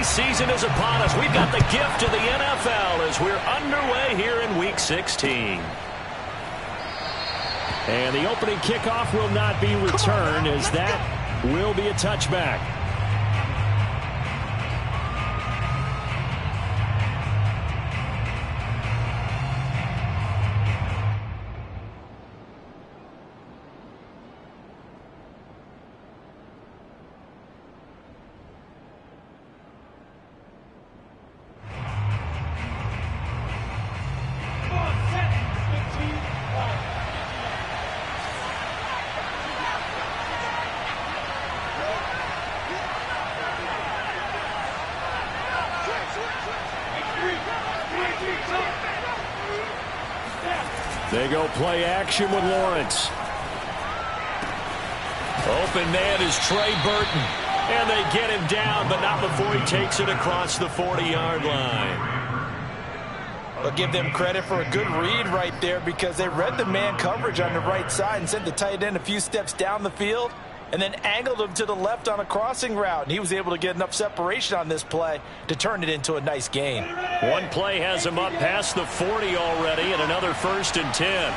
season is upon us. We've got the gift of the NFL as we're underway here in Week 16. And the opening kickoff will not be returned as that will be a touchback. They go play action with Lawrence. Open man is Trey Burton. And they get him down, but not before he takes it across the 40-yard line. I'll give them credit for a good read right there because they read the man coverage on the right side and sent the tight end a few steps down the field and then angled him to the left on a crossing route. And he was able to get enough separation on this play to turn it into a nice gain. One play has him up past the 40 already, and another 1st and 10.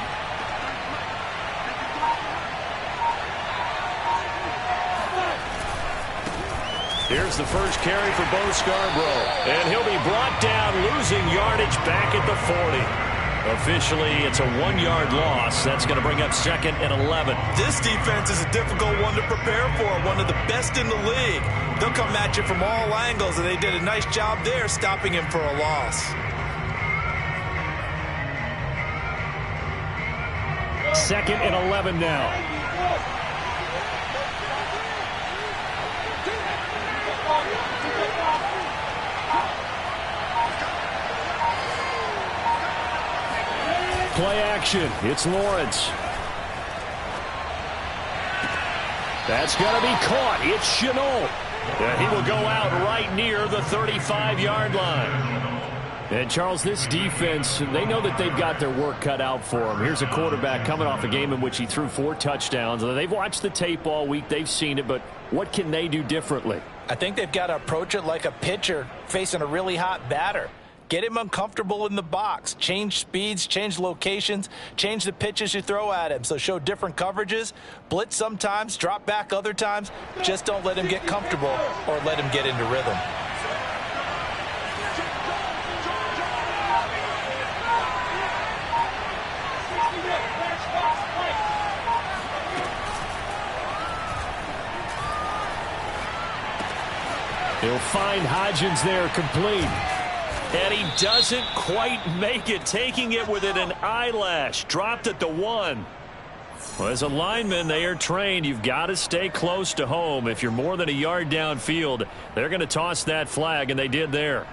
Here's the first carry for Bo Scarborough. And he'll be brought down, losing yardage back at the 40. Officially, it's a 1-yard loss. That's going to bring up 2nd and 11. This defense is a difficult one to prepare for, one of the best in the league. They'll come at you from all angles, and they did a nice job there stopping him for a loss. 2nd and 11 now. Play action. It's Lawrence. That's going to be caught. It's Chenault. He will go out right near the 35-yard line. And, Charles, this defense, they know that they've got their work cut out for them. Here's a quarterback coming off a game in which he threw 4 touchdowns. They've watched the tape all week. They've seen it, but what can they do differently? I think they've got to approach it like a pitcher facing a really hot batter. Get him uncomfortable in the box. Change speeds, change locations, change the pitches you throw at him. So show different coverages, blitz sometimes, drop back other times. Just don't let him get comfortable or let him get into rhythm. He'll find Hodgins there complete. And he doesn't quite make it, taking it within an eyelash. Dropped at the 1. Well, as a lineman, they are trained. You've got to stay close to home. If you're more than a yard downfield, they're going to toss that flag, and they did there.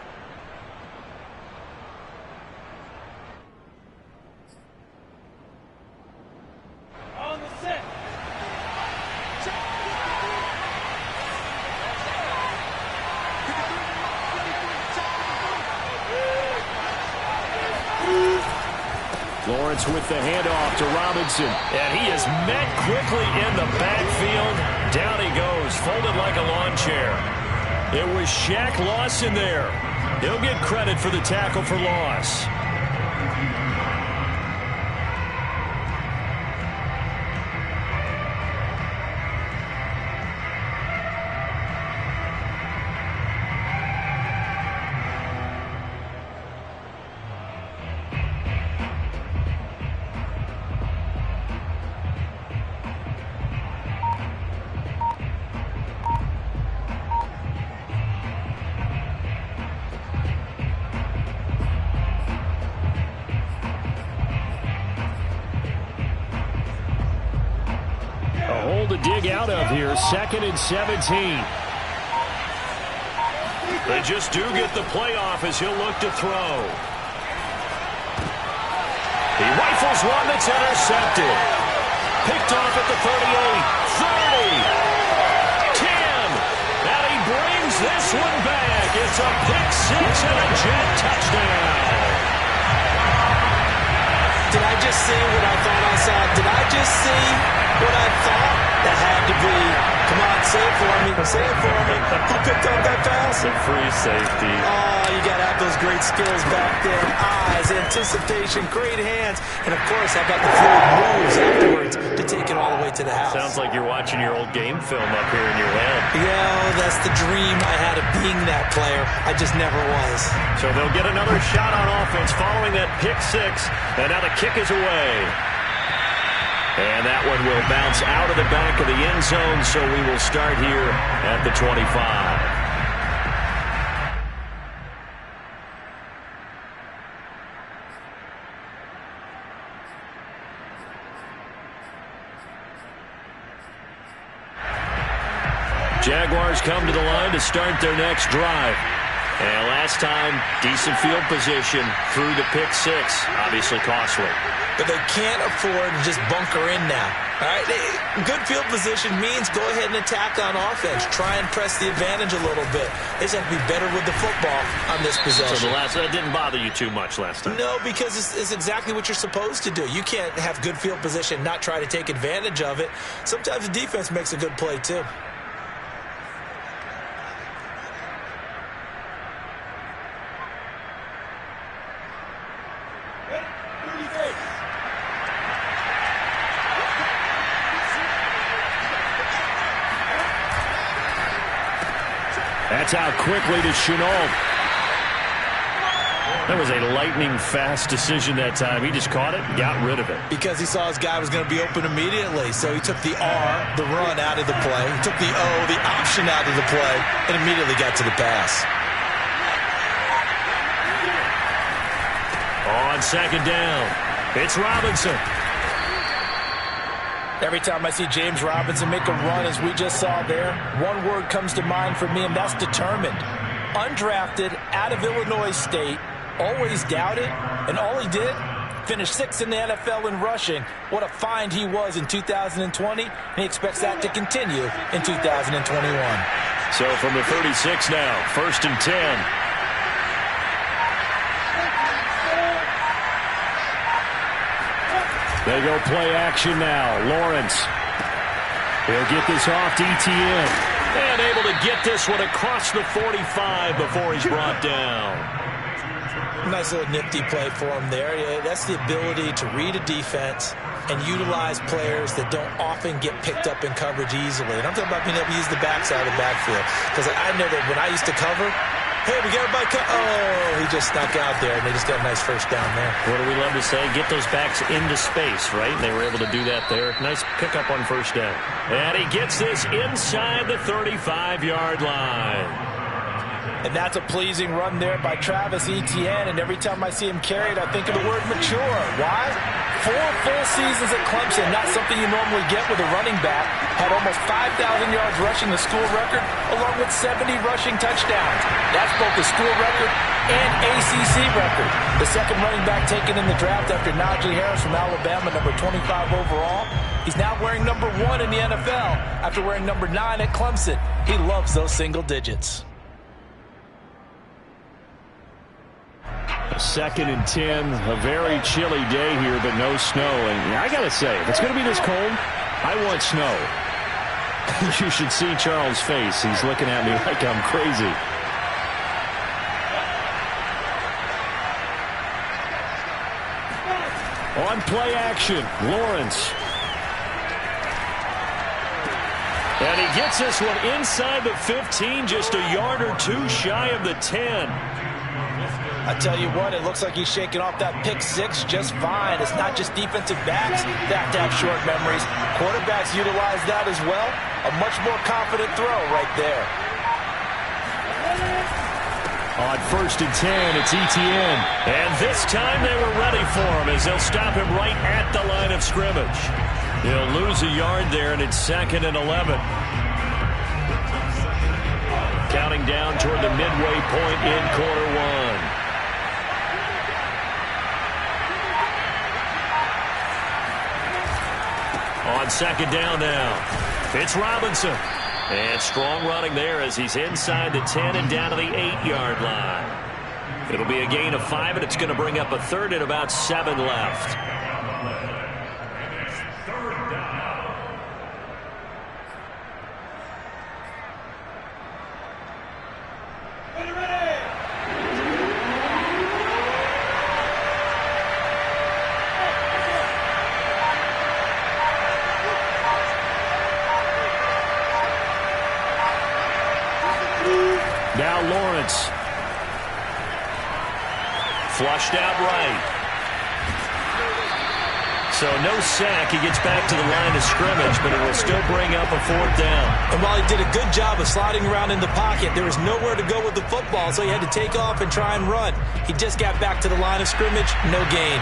Lawrence with the handoff to Robinson. And he is met quickly in the backfield. Down he goes, folded like a lawn chair. It was Shaq Lawson there. He'll get credit for the tackle for loss. To dig out of here, 2nd and 17. They just do get the playoff as he'll look to throw. He rifles one that's intercepted. Picked off at the 38, 30, 10. And he brings this one back. It's a pick 6 and a Jet touchdown. Did I just see what I thought I saw? Did I just see what I thought? That had to be. Come on, Say it for me. Say it for me. Who picked up that pass? The free safety. Oh, you got to have those great skills back there. Eyes, anticipation, great hands. And, of course, how about the fluid moves afterwards to take it all the way to the house. Sounds like you're watching your old game film up here in your head. Yeah, that's the dream I had of being that player. I just never was. So they'll get another shot on offense following that pick six. And now the kick is away. And that one will bounce out of the back of the end zone, so we will start here at the 25. Jaguars come to the line to start their next drive. And last time, decent field position through the pick six. Obviously costly. But they can't afford to just bunker in now. All right, good field position means go ahead and attack on offense. Try and press the advantage a little bit. They just have to be better with the football on this possession. So that didn't bother you too much last time? No, because it's exactly what you're supposed to do. You can't have good field position and not try to take advantage of it. Sometimes the defense makes a good play, too. That's out quickly to Chenault. That was a lightning-fast decision that time. He just caught it and got rid of it. Because he saw his guy was going to be open immediately. So he took the R, the run, out of the play. He took the O, the option, out of the play, and immediately got to the pass. On second down, it's Robinson. Every time I see James Robinson make a run, as we just saw there, one word comes to mind for me, and that's determined. Undrafted, out of Illinois State, always doubted, and all he did, finished sixth in the NFL in rushing. What a find he was in 2020, and he expects that to continue in 2021. So from the 36 now, 1st and 10. They go play action now. Lawrence. He'll get this off to Etienne. And able to get this one across the 45 before he's brought down. Nice little nifty play for him there. Yeah, that's the ability to read a defense and utilize players that don't often get picked up in coverage easily. And I'm talking about being able to use the backside of the backfield. Because I know that when I used to cover, hey, we got everybody oh, he just snuck out there, and they just got a nice first down there. What do we love to say? Get those backs into space, right? And they were able to do that there. Nice pickup on first down. And he gets this inside the 35-yard line. And that's a pleasing run there by Travis Etienne, and every time I see him carry it, I think of the word mature. Why? 4 full seasons at Clemson, not something you normally get with a running back. Had almost 5,000 yards rushing, the school record, along with 70 rushing touchdowns. That's both the school record and ACC record. The second running back taken in the draft after Najee Harris from Alabama, number 25 overall. He's now wearing number 1 in the NFL after wearing number 9 at Clemson. He loves those single digits. 2nd and 10, a very chilly day here, but no snow. And I got to say, if it's going to be this cold, I want snow. You should see Charles' face. He's looking at me like I'm crazy. On play action, Lawrence. And he gets this one inside the 15, just a yard or two shy of the 10. I tell you what, it looks like he's shaking off that pick six just fine. It's not just defensive backs that have short memories. Quarterbacks utilize that as well. A much more confident throw right there. On 1st and 10, it's Etienne. And this time they were ready for him as they'll stop him right at the line of scrimmage. He'll lose a yard there, and it's 2nd and 11. Counting down toward the midway point in quarter one. On 2nd down now, it's Robinson. And strong running there as he's inside the 10 and down to the 8-yard line. It'll be a gain of 5, and it's going to bring up a 3rd and about 7 left. Now Lawrence. Flushed out right. So no sack. He gets back to the line of scrimmage, but it will still bring up a 4th down. And while he did a good job of sliding around in the pocket, there was nowhere to go with the football, so he had to take off and try and run. He just got back to the line of scrimmage, no gain.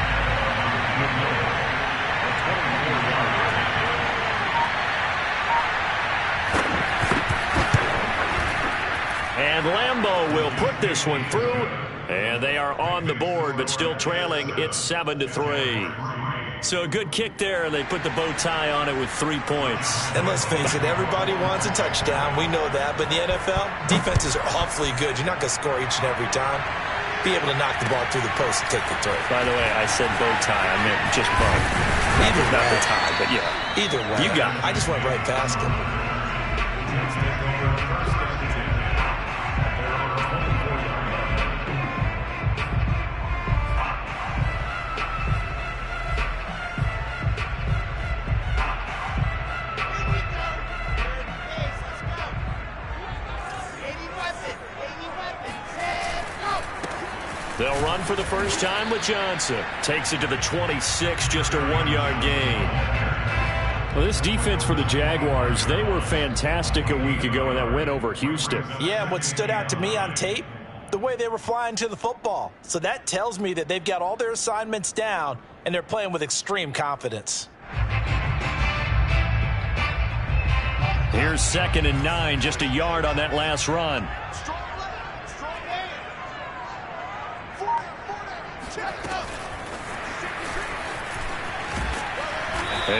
And Lambeau will put this one through, and they are on the board, but still trailing. It's 7-3. So a good kick there, and they put the bow tie on it with 3 points. And let's face it, everybody wants a touchdown. We know that. But in the NFL, defenses are awfully good. You're not going to score each and every time. Be able to knock the ball through the post and take the throw. By the way, I said bow tie. I meant just bow. Not the tie, but yeah. Either way. You got it. I just went right past him. They'll run for the first time with Johnson. Takes it to the 26, just a 1-yard gain. Well, this defense for the Jaguars, they were fantastic a week ago in that win over Houston. Yeah, and what stood out to me on tape, the way they were flying to the football. So that tells me that they've got all their assignments down, and they're playing with extreme confidence. Here's 2nd and 9, just a yard on that last run.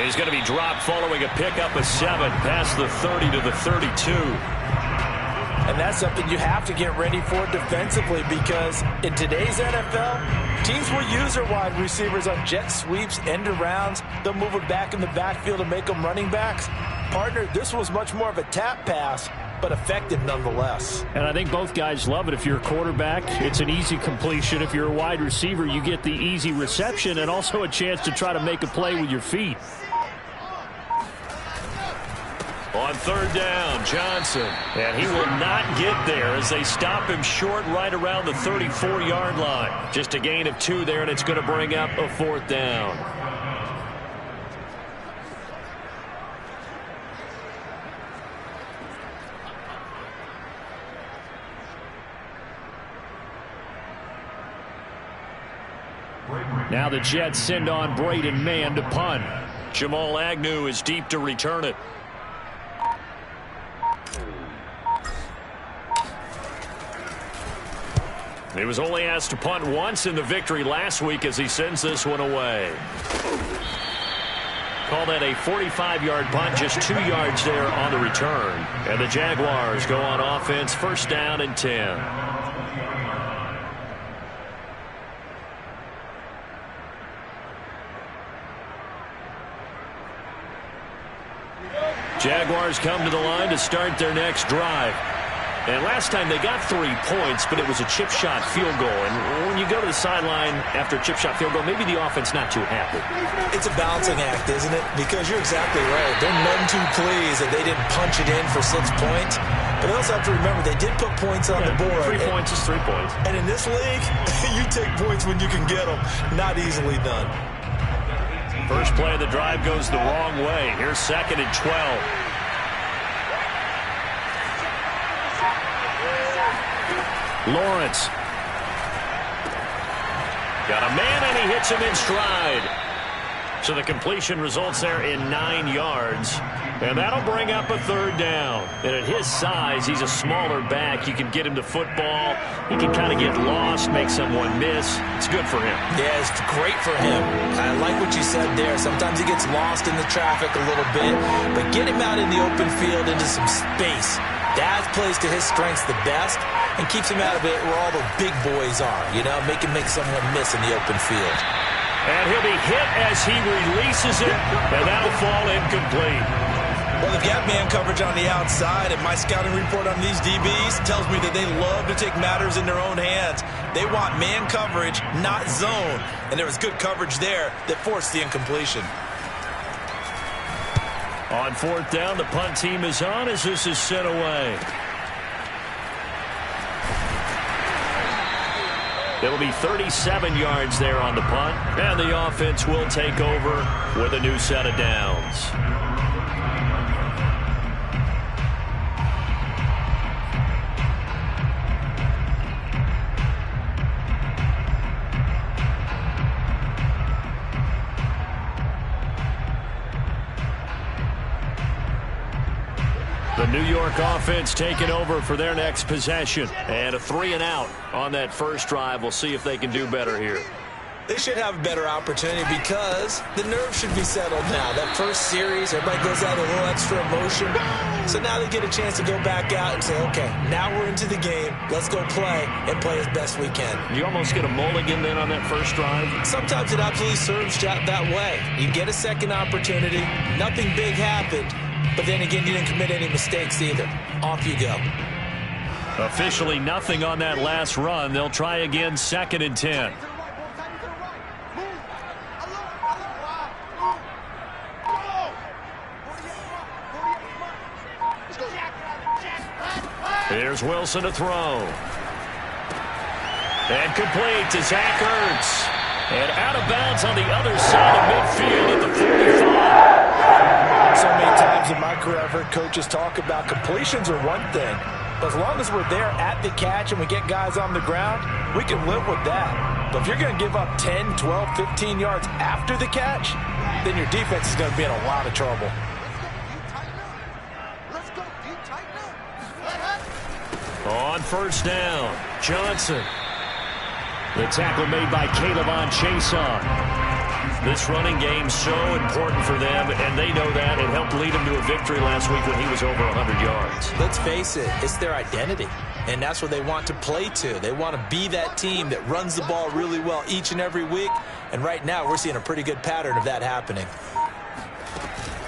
He's going to be dropped following a pickup of 7 past the 30 to the 32. And that's something you have to get ready for defensively, because in today's NFL, teams will use their wide receivers on jet sweeps, end arounds. They'll move them back in the backfield and make them running backs. Partner, this was much more of a tap pass, but effective nonetheless. And I think both guys love it. If you're a quarterback, it's an easy completion. If you're a wide receiver, you get the easy reception and also a chance to try to make a play with your feet. On 3rd down, Johnson. And he will not get there as they stop him short right around the 34-yard line. Just a gain of 2 there, and it's going to bring up a 4th down. Now the Jets send on Braden Mann to punt. Jamal Agnew is deep to return it. He was only asked to punt once in the victory last week as he sends this one away. Call that a 45-yard punt, just 2 yards there on the return. And the Jaguars go on offense, 1st down and 10. Jaguars come to the line to start their next drive. And last time they got 3 points, but it was a chip shot field goal. And when you go to the sideline after a chip shot field goal, maybe the offense not too happy. It's a balancing act, isn't it? Because you're exactly right. They're none too pleased that they didn't punch it in for 6 points. But they also have to remember they did put points on the board. 3 points is 3 points. And in this league, you take points when you can get them. Not easily done. First play of the drive goes the wrong way. Here's 2nd and 12. Lawrence. Got a man, and he hits him in stride. So the completion results there in 9 yards. And that'll bring up a 3rd down. And at his size, he's a smaller back. You can get him to football. He can kind of get lost, make someone miss. It's good for him. Yeah, it's great for him. I like what you said there. Sometimes he gets lost in the traffic a little bit. But get him out in the open field into some space. That plays to his strengths the best and keeps him out of it where all the big boys are, you know, make someone miss in the open field. And he'll be hit as he releases it, and that'll fall incomplete. Well, they've got man coverage on the outside, and my scouting report on these DBs tells me that they love to take matters in their own hands. They want man coverage, not zone. And there was good coverage there that forced the incompletion. On 4th down, the punt team is on as this is sent away. It'll be 37 yards there on the punt, and the offense will take over with a new set of downs. The New York offense taking over for their next possession. And a 3-and-out on that first drive. We'll see if they can do better here. They should have a better opportunity because the nerves should be settled now. That first series, everybody goes out a little extra emotion. So now they get a chance to go back out and say, okay, now we're into the game. Let's go play and play as best we can. You almost get a mulligan then on that first drive? Sometimes it absolutely serves that way. You get a second opportunity. Nothing big happened. But then again, you didn't commit any mistakes either. Off you go. Officially nothing on that last run. They'll try again, 2nd and 10. Here's Wilson to throw. And complete to Zach Ertz. And out of bounds on the other side of midfield at the 45. So many times in my career I've heard coaches talk about completions are one thing. But as long as we're there at the catch and we get guys on the ground, we can live with that. But if you're going to give up 10, 12, 15 yards after the catch, then your defense is going to be in a lot of trouble. On first down, Johnson. The tackle made by Caleb on Chason. This running game so important for them, and they know that. It helped lead them to a victory last week when he was over 100 yards. Let's face it, it's their identity, and that's what they want to play to. They want to be that team that runs the ball really well each and every week, and right now we're seeing a pretty good pattern of that happening.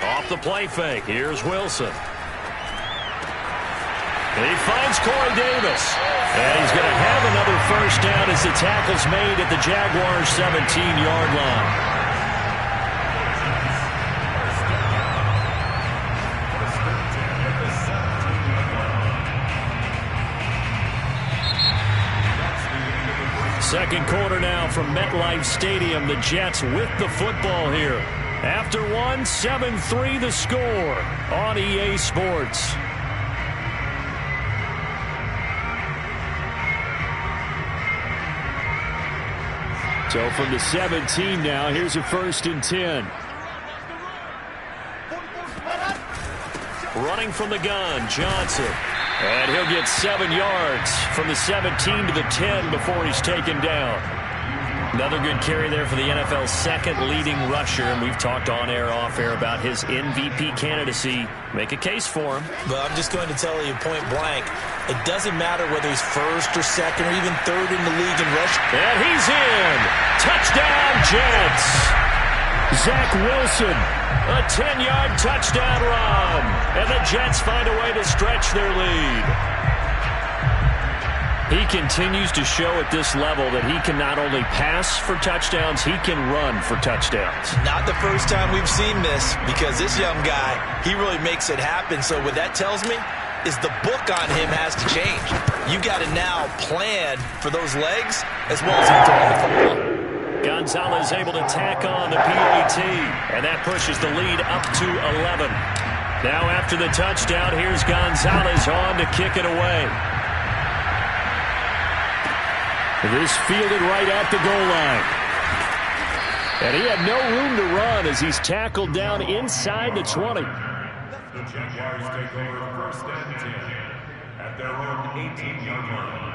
Off the play fake, here's Wilson. He finds Corey Davis. And he's going to have another first down as the tackle's made at the Jaguars' 17-yard line. Second quarter now from MetLife Stadium. The Jets with the football here. After one, 7-3 the score on EA Sports. So from the 17 now, here's a 1st and 10. Running from the gun, Johnson. And he'll get 7 yards from the 17 to the 10 before he's taken down. Another good carry there for the NFL's second leading rusher. And we've talked on air, off air about his MVP candidacy. Make a case for him. But I'm just going to tell you point blank, it doesn't matter whether he's first or second or even third in the league in rush. And he's in. Touchdown, Jets. Zach Wilson, a 10-yard touchdown run. And the Jets find a way to stretch their lead. He continues to show at this level that he can not only pass for touchdowns, he can run for touchdowns. Not the first time we've seen this, because this young guy, he really makes it happen. So what that tells me is the book on him has to change. You got to now plan for those legs as well as him throwing the football. Gonzalez able to tack on the PAT, and that pushes the lead up to 11. Now after the touchdown, here's Gonzalez on to kick it away. This fielded right at the goal line. And he had no room to run as he's tackled down inside the 20. The Jaguars take over 1st and 10 at their own 18-yard line.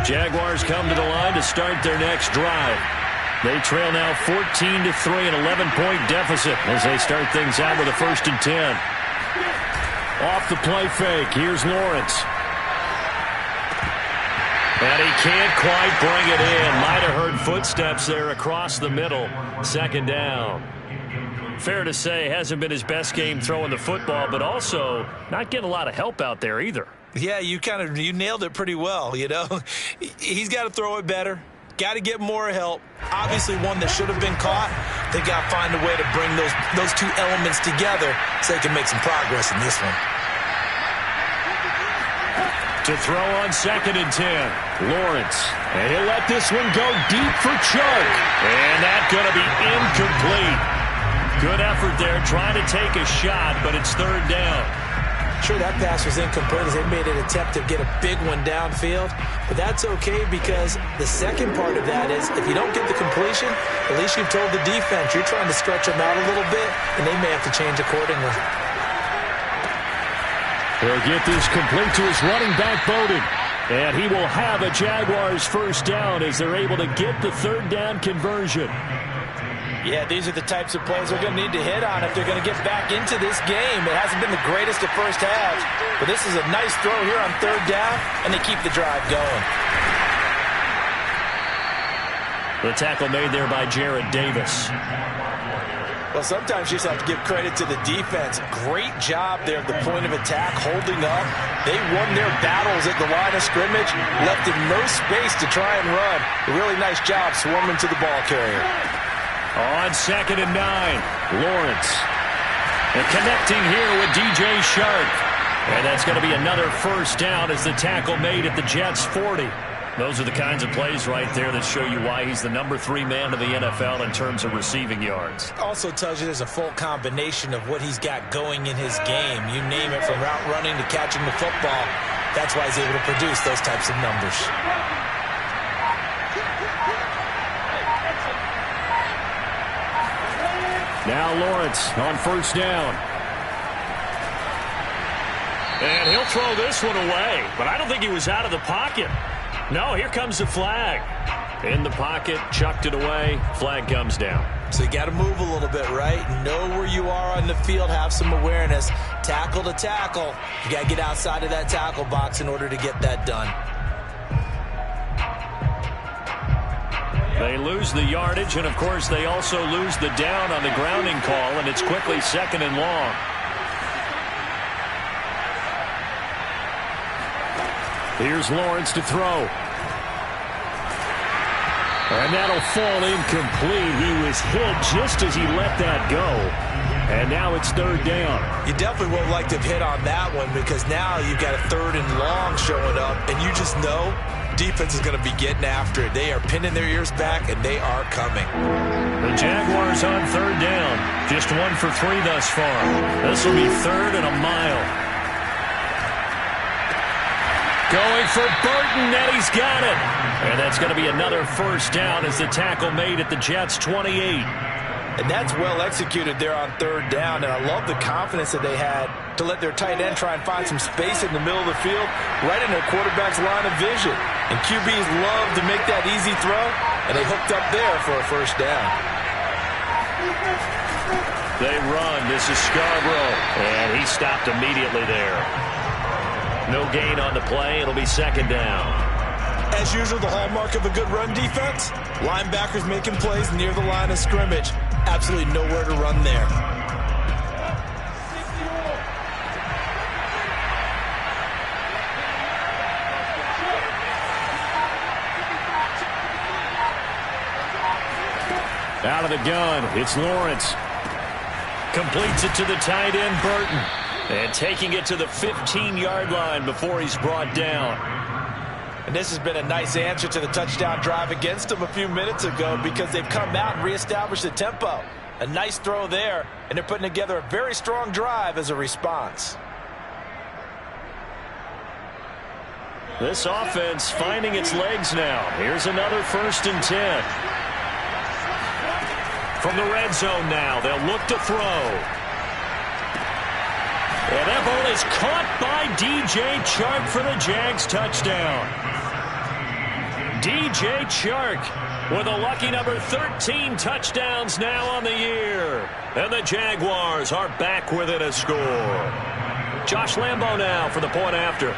Jaguars come to the line to start their next drive. They trail now 14-3, an 11-point deficit as they start things out with a 1st and 10. Off the play fake, here's Lawrence. And he can't quite bring it in. Might have heard footsteps there across the middle. 2nd down. Fair to say, hasn't been his best game throwing the football, but also not getting a lot of help out there either. Yeah, you nailed it pretty well, you know. He's got to throw it better. Got to get more help. Obviously one that should have been caught. They got to find a way to bring those two elements together so they can make some progress in this one. To throw on 2nd and 10. Lawrence. And he'll let this one go deep for Chark. And that's going to be incomplete. Good effort there trying to take a shot, but it's 3rd down. Sure, that pass was incomplete as they made an attempt to get a big one downfield. But that's okay because the second part of that is if you don't get the completion, at least you've told the defense you're trying to stretch them out a little bit, and they may have to change accordingly. He'll get this complete to his running back, Bowden. And he will have a Jaguars 1st down as they're able to get the 3rd down conversion. Yeah, these are the types of plays they're going to need to hit on if they're going to get back into this game. It hasn't been the greatest of first halves, but this is a nice throw here on 3rd down, and they keep the drive going. The tackle made there by Jared Davis. Well, sometimes you just have to give credit to the defense. Great job there at the point of attack, holding up. They won their battles at the line of scrimmage, left them no space to try and run. A really nice job swarming to the ball carrier. On 2nd and 9, Lawrence. And connecting here with DJ Chark. And that's going to be another 1st down as the tackle made at the Jets' 40. Those are the kinds of plays right there that show you why he's the number 3 man in the NFL in terms of receiving yards. Also tells you there's a full combination of what he's got going in his game. You name it, from route running to catching the football. That's why he's able to produce those types of numbers. Now Lawrence on 1st down. And he'll throw this one away, but I don't think he was out of the pocket. No, here comes the flag. In the pocket, chucked it away, flag comes down. So you got to move a little bit, right? Know where you are on the field, have some awareness. Tackle to tackle. You got to get outside of that tackle box in order to get that done. They lose the yardage, and of course they also lose the down on the grounding call, and it's quickly 2nd and long. Here's Lawrence to throw. And that'll fall incomplete. He was hit just as he let that go. And now it's 3rd down. You definitely won't like to hit on that one because now you've got a 3rd and long showing up, and you just know defense is going to be getting after it. They are pinning their ears back, and they are coming. The Jaguars on 3rd down. Just 1 for 3 thus far. This will be 3rd and a mile. Going for Burton, and he's got it. And that's going to be another 1st down as the tackle made at the Jets' 28. And that's well executed there on 3rd down, and I love the confidence that they had to let their tight end try and find some space in the middle of the field, right in their quarterback's line of vision. And QBs love to make that easy throw, and they hooked up there for a 1st down. They run. This is Scarborough, and he stopped immediately there. No gain on the play. It'll be 2nd down. As usual, the hallmark of a good run defense, linebackers making plays near the line of scrimmage. Absolutely nowhere to run there. Out of the gun, it's Lawrence. Completes it to the tight end, Burton. And taking it to the 15-yard line before he's brought down. And this has been a nice answer to the touchdown drive against them a few minutes ago because they've come out and reestablished the tempo. A nice throw there, and they're putting together a very strong drive as a response. This offense finding its legs now. Here's another 1st and 10. From the red zone now, they'll look to throw. And that ball is caught by DJ Chark for the Jags touchdown. DJ Chark with a lucky number 13 touchdowns now on the year. And the Jaguars are back within a score. Josh Lambo now for the point after.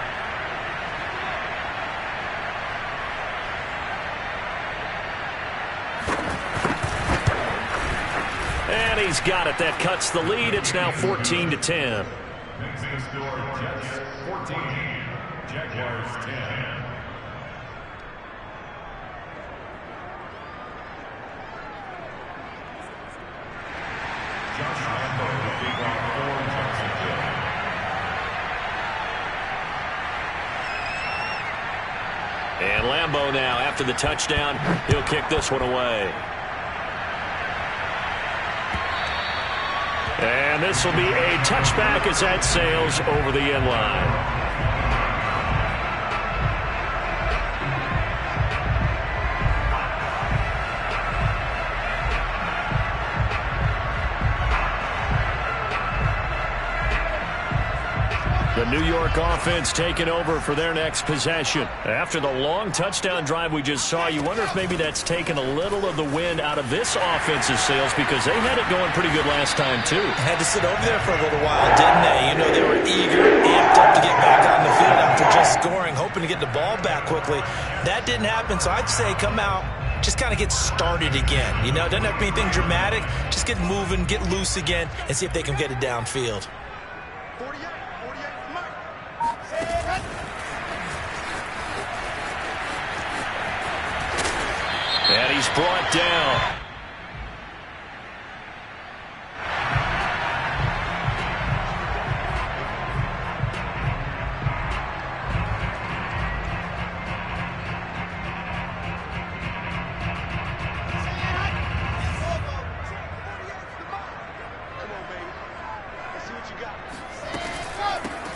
And he's got it. That cuts the lead. It's now 14-10. Next to score, Jets 14, Jaguars 10. And Lambeau now, after the touchdown, he'll kick this one away. And this will be a touchback as that sails over the end line. The New York offense taking over for their next possession. After the long touchdown drive we just saw, you wonder if maybe that's taken a little of the wind out of this offense's sails because they had it going pretty good last time, too. Had to sit over there for a little while, didn't they? You know, they were eager, amped up to get back on the field after just scoring, hoping to get the ball back quickly. That didn't happen, so I'd say come out, just kind of get started again. You know, it doesn't have to be anything dramatic. Just get moving, get loose again, and see if they can get it downfield. And he's brought down.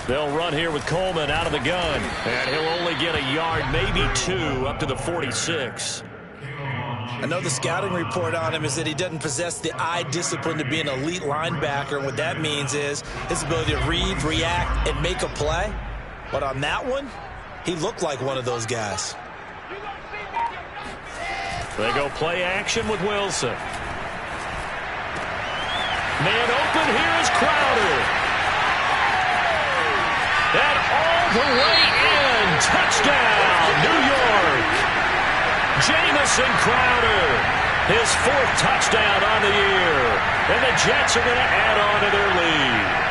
They'll run here with Coleman out of the gun. And he'll only get a yard, maybe two, up to the 46. I know the scouting report on him is that he doesn't possess the eye discipline to be an elite linebacker. And what that means is his ability to read, react, and make a play. But on that one, he looked like one of those guys. They go play action with Wilson. Man open, here is Crowder. And all the way in. Touchdown, New York. Jamison Crowder, his fourth touchdown on the year. And the Jets are going to add on to their lead.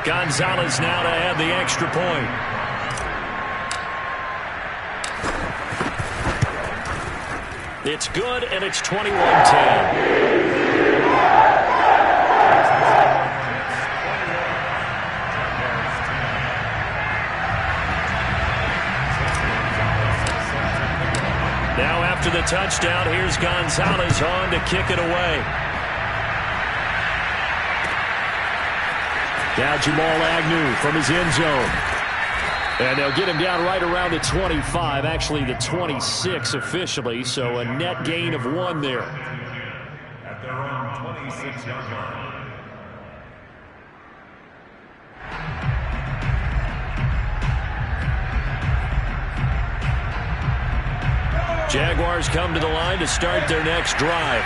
Gonzalez now to add the extra point. It's good, and it's 21-10. Now after the touchdown, here's Gonzalez on to kick it away. Now Jamal Agnew from his end zone. And they'll get him down right around the 25, actually the 26 officially, so a net gain of 1 there. At their own 26-yard line. Jaguars come to the line to start their next drive.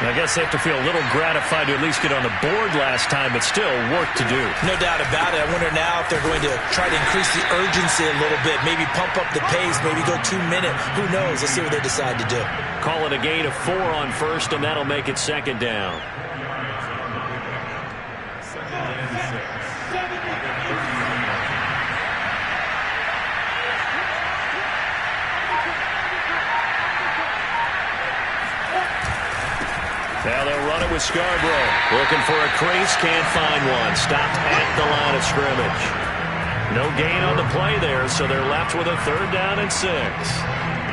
I guess they have to feel a little gratified to at least get on the board last time, but still work to do. No doubt about it. I wonder now if they're going to try to increase the urgency a little bit, maybe pump up the pace, maybe go 2 minute. Who knows? Let's see what they decide to do. Call it a gain of 4 on first, and that'll make it second down. Now they'll run it with Scarborough. Looking for a crease, can't find one. Stopped at the line of scrimmage. No gain on the play there, so they're left with a 3rd down and 6.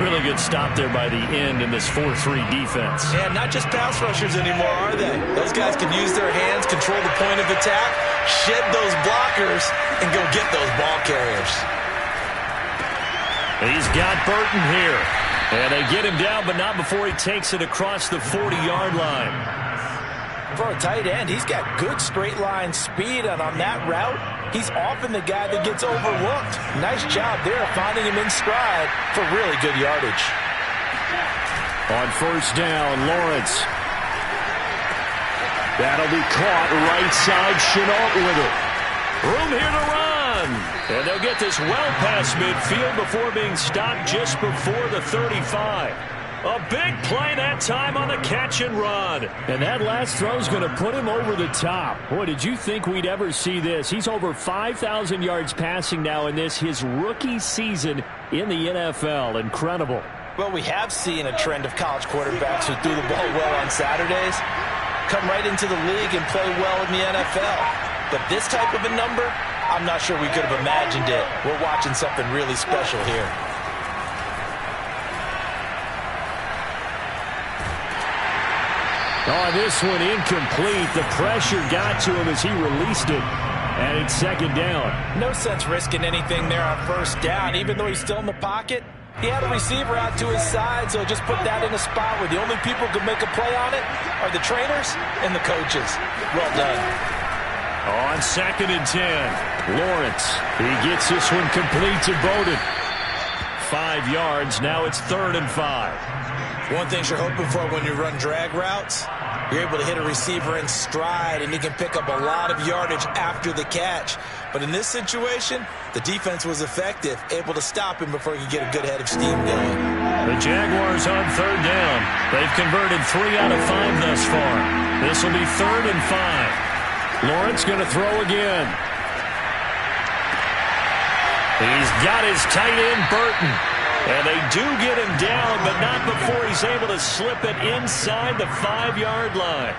Really good stop there by the end in this 4-3 defense. Yeah, not just pass rushers anymore, are they? Those guys can use their hands, control the point of attack, shed those blockers, and go get those ball carriers. He's got Burton here. And they get him down, but not before he takes it across the 40-yard line. For a tight end, he's got good straight-line speed, and on that route, he's often the guy that gets overlooked. Nice job there finding him in stride for really good yardage. On first down, Lawrence. That'll be caught right side. Chenault with it. Room here to run. And they'll get this well past midfield before being stopped just before the 35. A big play that time on the catch and run. And that last throw is going to put him over the top. Boy, did you think we'd ever see this? He's over 5,000 yards passing now in this, his rookie season in the NFL. Incredible. Well, we have seen a trend of college quarterbacks who threw the ball well on Saturdays come right into the league and play well in the NFL. But this type of a number, I'm not sure we could have imagined it. We're watching something really special here. Oh, this one incomplete. The pressure got to him as he released it. And it's second down. No sense risking anything there on first down. Even though he's still in the pocket, he had a receiver out to his side, so just put that in a spot where the only people who can make a play on it are the trainers and the coaches. Well done. On second and 10, Lawrence. He gets this one complete to Bowden. 5 yards. Now it's 3rd and 5. One thing you're hoping for when you run drag routes, you're able to hit a receiver in stride, and he can pick up a lot of yardage after the catch. But in this situation, the defense was effective, able to stop him before he could get a good head of steam going. The Jaguars on 3rd down. They've converted 3 out of 5 thus far. This will be 3rd and 5. Lawrence going to throw again. He's got his tight end, Burton. And they do get him down, but not before he's able to slip it inside the 5-yard line.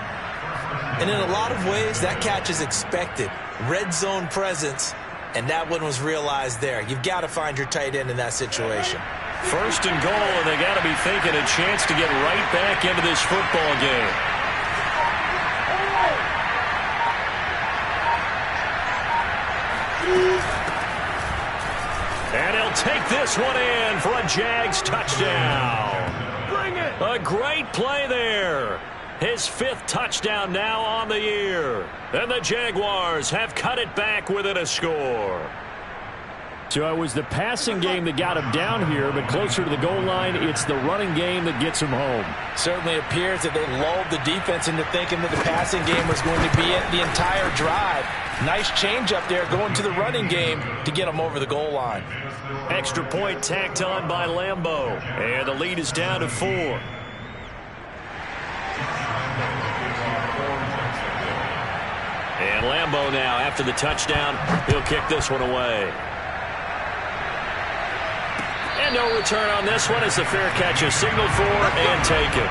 And in a lot of ways, that catch is expected. Red zone presence, and that one was realized there. You've got to find your tight end in that situation. 1st and goal, and they got to be thinking a chance to get right back into this football game. And he'll take this one in for a Jags touchdown. Bring it! A great play there. His 5th touchdown now on the year. And the Jaguars have cut it back within a score. So it was the passing game that got him down here, but closer to the goal line, it's the running game that gets him home. Certainly appears that they lulled the defense into thinking that the passing game was going to be it the entire drive. Nice change up there going to the running game to get them over the goal line. Extra point tacked on by Lambeau. And the lead is down to 4. And Lambeau now, after the touchdown, he'll kick this one away. And no return on this one as the fair catch is signaled for and taken.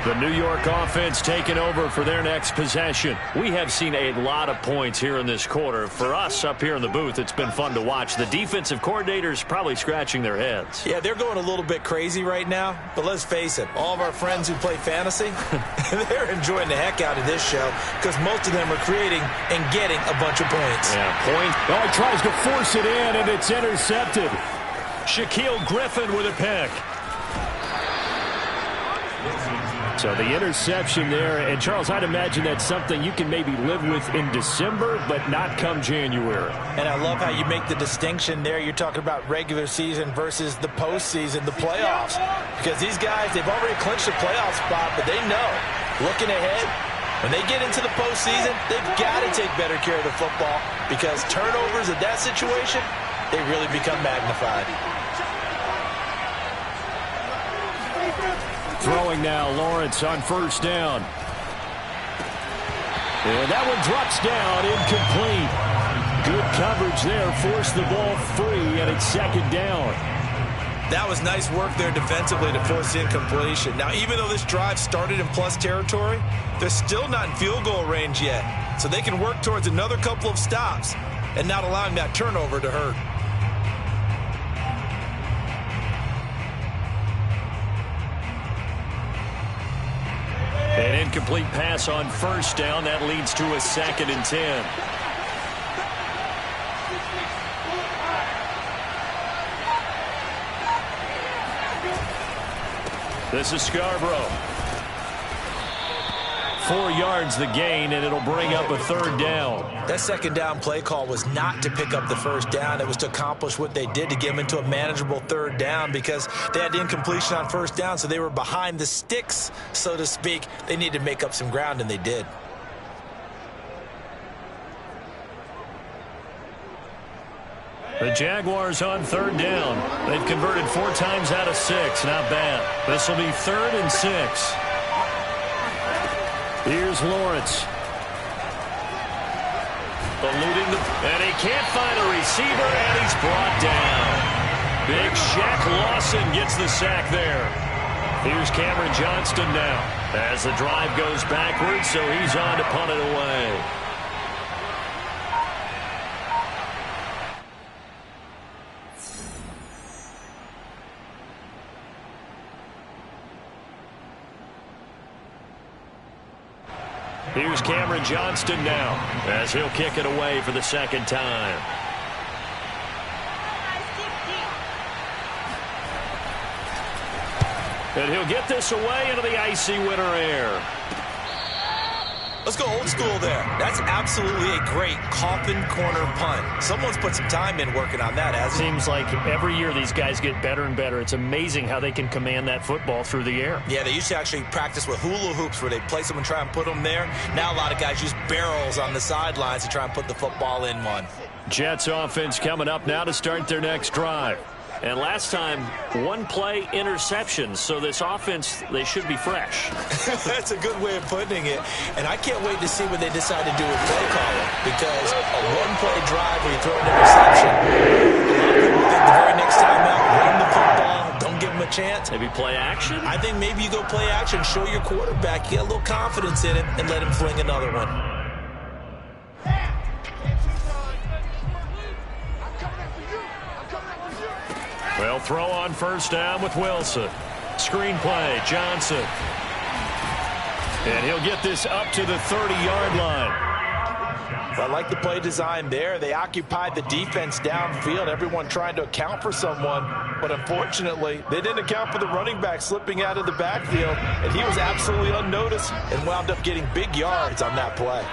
The New York offense taking over for their next possession. We have seen a lot of points here in this quarter. For us up here in the booth, it's been fun to watch. The defensive coordinators probably scratching their heads. Yeah, they're going a little bit crazy right now. But let's face it, all of our friends who play fantasy, they're enjoying the heck out of this show because most of them are creating and getting a bunch of points. Yeah, point. Oh, he tries to force it in, and it's intercepted. Shaquille Griffin with a pick. So the interception there, and Charles, I'd imagine that's something you can maybe live with in December, but not come January. And I love how you make the distinction there. You're talking about regular season versus the postseason, the playoffs. Because these guys, they've already clinched a playoff spot, but they know, looking ahead, when they get into the postseason, they've got to take better care of the football because turnovers in that situation, they really become magnified. Throwing now, Lawrence on 1st down. And that one drops down, incomplete. Good coverage there, forced the ball free, and it's 2nd down. That was nice work there defensively to force the incompletion. Now, even though this drive started in plus territory, they're still not in field goal range yet. So they can work towards another couple of stops and not allowing that turnover to hurt. An incomplete pass on 1st down. That leads to a 2nd and 10. This is Scarborough. 4 yards the gain, and it'll bring up a 3rd down. That 2nd down play call was not to pick up the 1st down. It was to accomplish what they did to get them into a manageable 3rd down because they had the incompletion on 1st down, so they were behind the sticks, so to speak. They needed to make up some ground, and they did. The Jaguars on 3rd down. They've converted 4 times out of 6. Not bad. This will be 3rd and 6. Here's Lawrence. Eluding and he can't find a receiver, and he's brought down. Big Shaq Lawson gets the sack there. Here's Cameron Johnston now as the drive goes backwards, so he's on to punt it away. Here's Cameron Johnston now as he'll kick it away for the second time. And he'll get this away into the icy winter air. Let's go old school there. That's absolutely a great coffin corner punt. Someone's put some time in working on that, hasn't he? Seems like every year these guys get better and better. It's amazing how they can command that football through the air. Yeah, they used to actually practice with hula hoops where they place them and try and put them there. Now a lot of guys use barrels on the sidelines to try and put the football in one. Jets offense coming up now to start their next drive. And last time, one play interception, so this offense, they should be fresh. That's a good way of putting it. And I can't wait to see what they decide to do with play calling, because a one-play drive where you throw an interception, a lot of people think the very next time out, run the football, don't give them a chance. Maybe play action? I think maybe you go play action, show your quarterback, you get a little confidence in it, and let him fling another one. Well, throw on first down with Wilson. Screen play, Johnson. And he'll get this up to the 30-yard line. I like the play design there. They occupied the defense downfield, everyone trying to account for someone. But unfortunately, they didn't account for the running back slipping out of the backfield. And he was absolutely unnoticed and wound up getting big yards on that play.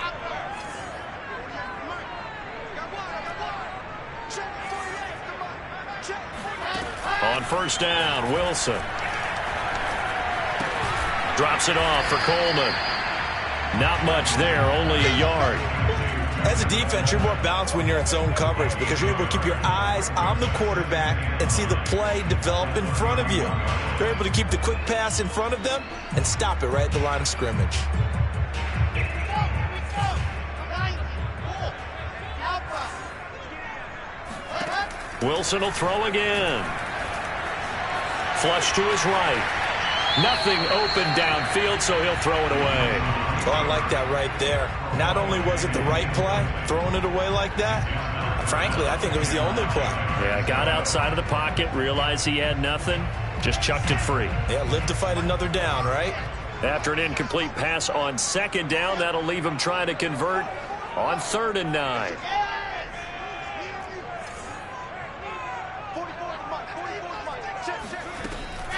On first down, Wilson. Drops it off for Coleman. Not much there, only a yard. As a defense, you're more balanced when you're in zone coverage because you're able to keep your eyes on the quarterback and see the play develop in front of you. You're able to keep the quick pass in front of them and stop it right at the line of scrimmage. Wilson will throw again. Flush to his right. Nothing open downfield, so he'll throw it away. Oh, I like that right there. Not only was it the right play, throwing it away like that, frankly, I think it was the only play. Yeah, got outside of the pocket, realized he had nothing, just chucked it free. Yeah, live to fight another down, right? After an incomplete pass on second down, that'll leave him trying to convert on 3rd and 9.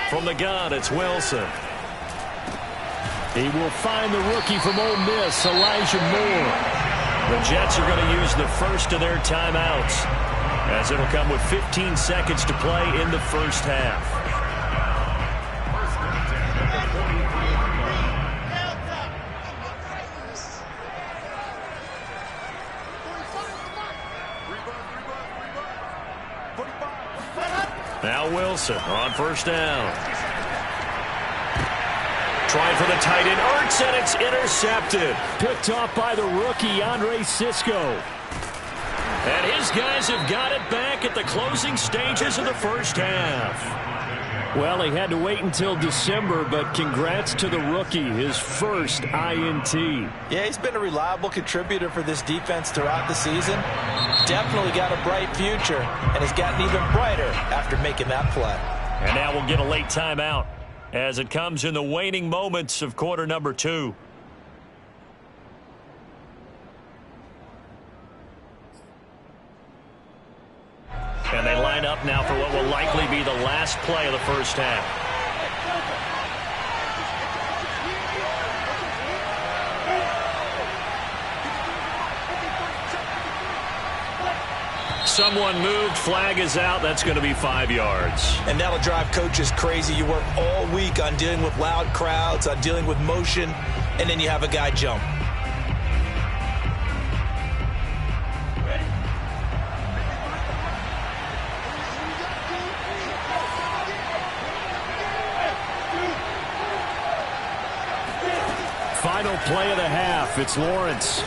From the gun, it's Wilson. He will find the rookie from Ole Miss, Elijah Moore. The Jets are going to use the first of their timeouts, as it'll come with 15 seconds to play in the first half. Now Wilson on first down. Trying for the tight end, Ertz, and it's intercepted. Picked off by the rookie, Andre Cisco. And his guys have got it back at the closing stages of the first half. Well, he had to wait until December, but congrats to the rookie, his first INT. Yeah, he's been a reliable contributor for this defense throughout the season. Definitely got a bright future, and has gotten even brighter after making that play. And now we'll get a late timeout as it comes in the waning moments of quarter number 2. And they line up now for what will likely be the last play of the first half. Someone moved, flag is out, that's going to be 5 yards. And that'll drive coaches crazy. You work all week on dealing with loud crowds, on dealing with motion, and then you have a guy jump. Final play of the half, it's Lawrence.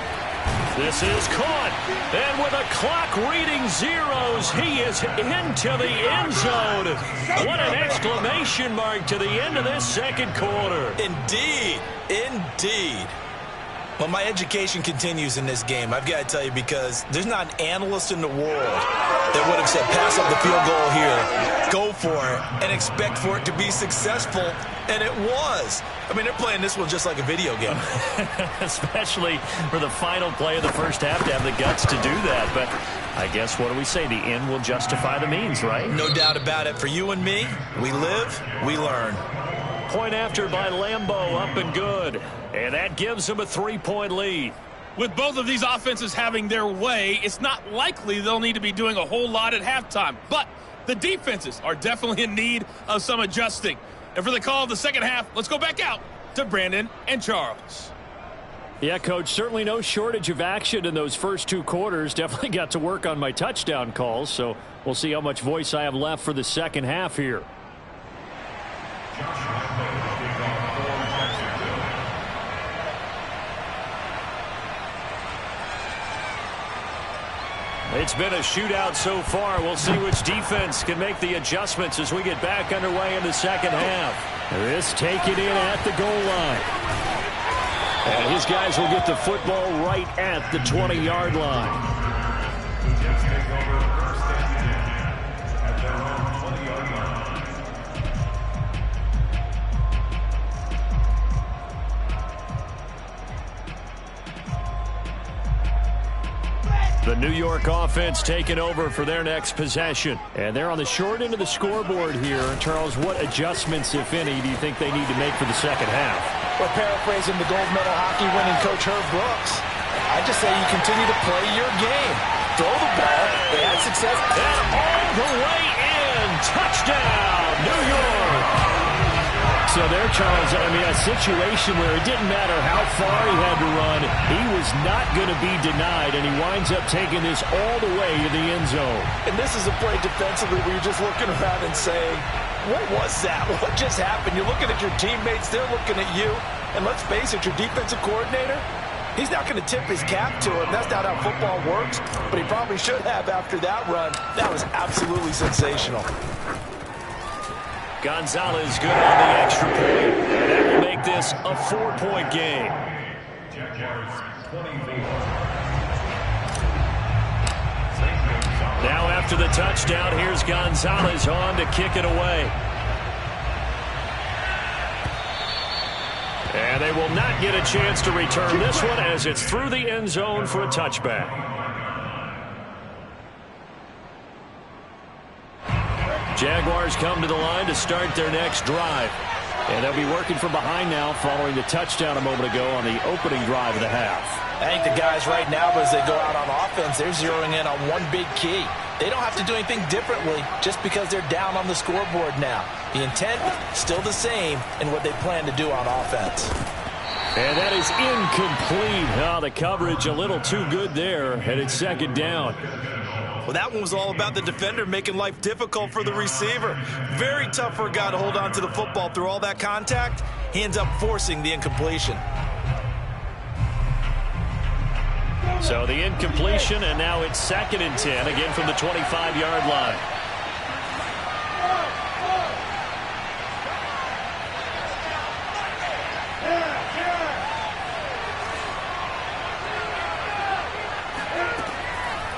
This is caught. And with a clock reading zeros, he is into the end zone. What an exclamation mark to the end of this second quarter. Indeed. Indeed. Well, my education continues in this game, I've got to tell you, because there's not an analyst in the world that would have said pass up the field goal here, go for it, and expect for it to be successful, and it was. I mean, they're playing this one just like a video game. Especially for the final play of the first half to have the guts to do that. But I guess, what do we say? The end will justify the means, right? No doubt about it. For you and me, we live, we learn. Point after by Lambeau, up and good. And that gives them a 3-point lead. With both of these offenses having their way, it's not likely they'll need to be doing a whole lot at halftime. But the defenses are definitely in need of some adjusting. And for the call of the second half, let's go back out to Brandon and Charles. Yeah, Coach, certainly no shortage of action in those first two quarters. Definitely got to work on my touchdown calls, so we'll see how much voice I have left for the second half here. It's been a shootout so far. We'll see which defense can make the adjustments as we get back underway in the second half. This taken in at the goal line. And his guys will get the football right at the 20-yard line. The New York offense taking over for their next possession. And they're on the short end of the scoreboard here. Charles, what adjustments, if any, do you think they need to make for the second half? Well, paraphrasing the gold medal hockey winning coach Herb Brooks, I just say you continue to play your game. Throw the ball. They had success. And all the way in. Touchdown, New York. So there, Charles, I mean, a situation where it didn't matter how far he had to run, he was not going to be denied, and he winds up taking this all the way to the end zone. And this is a play defensively where you're just looking around and saying, what was that? What just happened? You're looking at your teammates, they're looking at you, and let's face it, your defensive coordinator, he's not going to tip his cap to him. That's not how football works, but he probably should have after that run. That was absolutely sensational. Gonzalez good on the extra point. And that will make this a 4-point game. Now after the touchdown, here's Gonzalez on to kick it away. And they will not get a chance to return this one as it's through the end zone for a touchback. Jaguars come to the line to start their next drive. And they'll be working from behind now following the touchdown a moment ago on the opening drive of the half. I think the guys right now, as they go out on offense, they're zeroing in on one big key. They don't have to do anything differently just because they're down on the scoreboard now. The intent still the same in what they plan to do on offense. And that is incomplete. Oh, the coverage a little too good there, and it's second down. Well, that one was all about the defender making life difficult for the receiver. Very tough for a guy to hold on to the football through all that contact. He ends up forcing the incompletion. So the incompletion, and now it's 2nd and 10, again from the 25-yard line.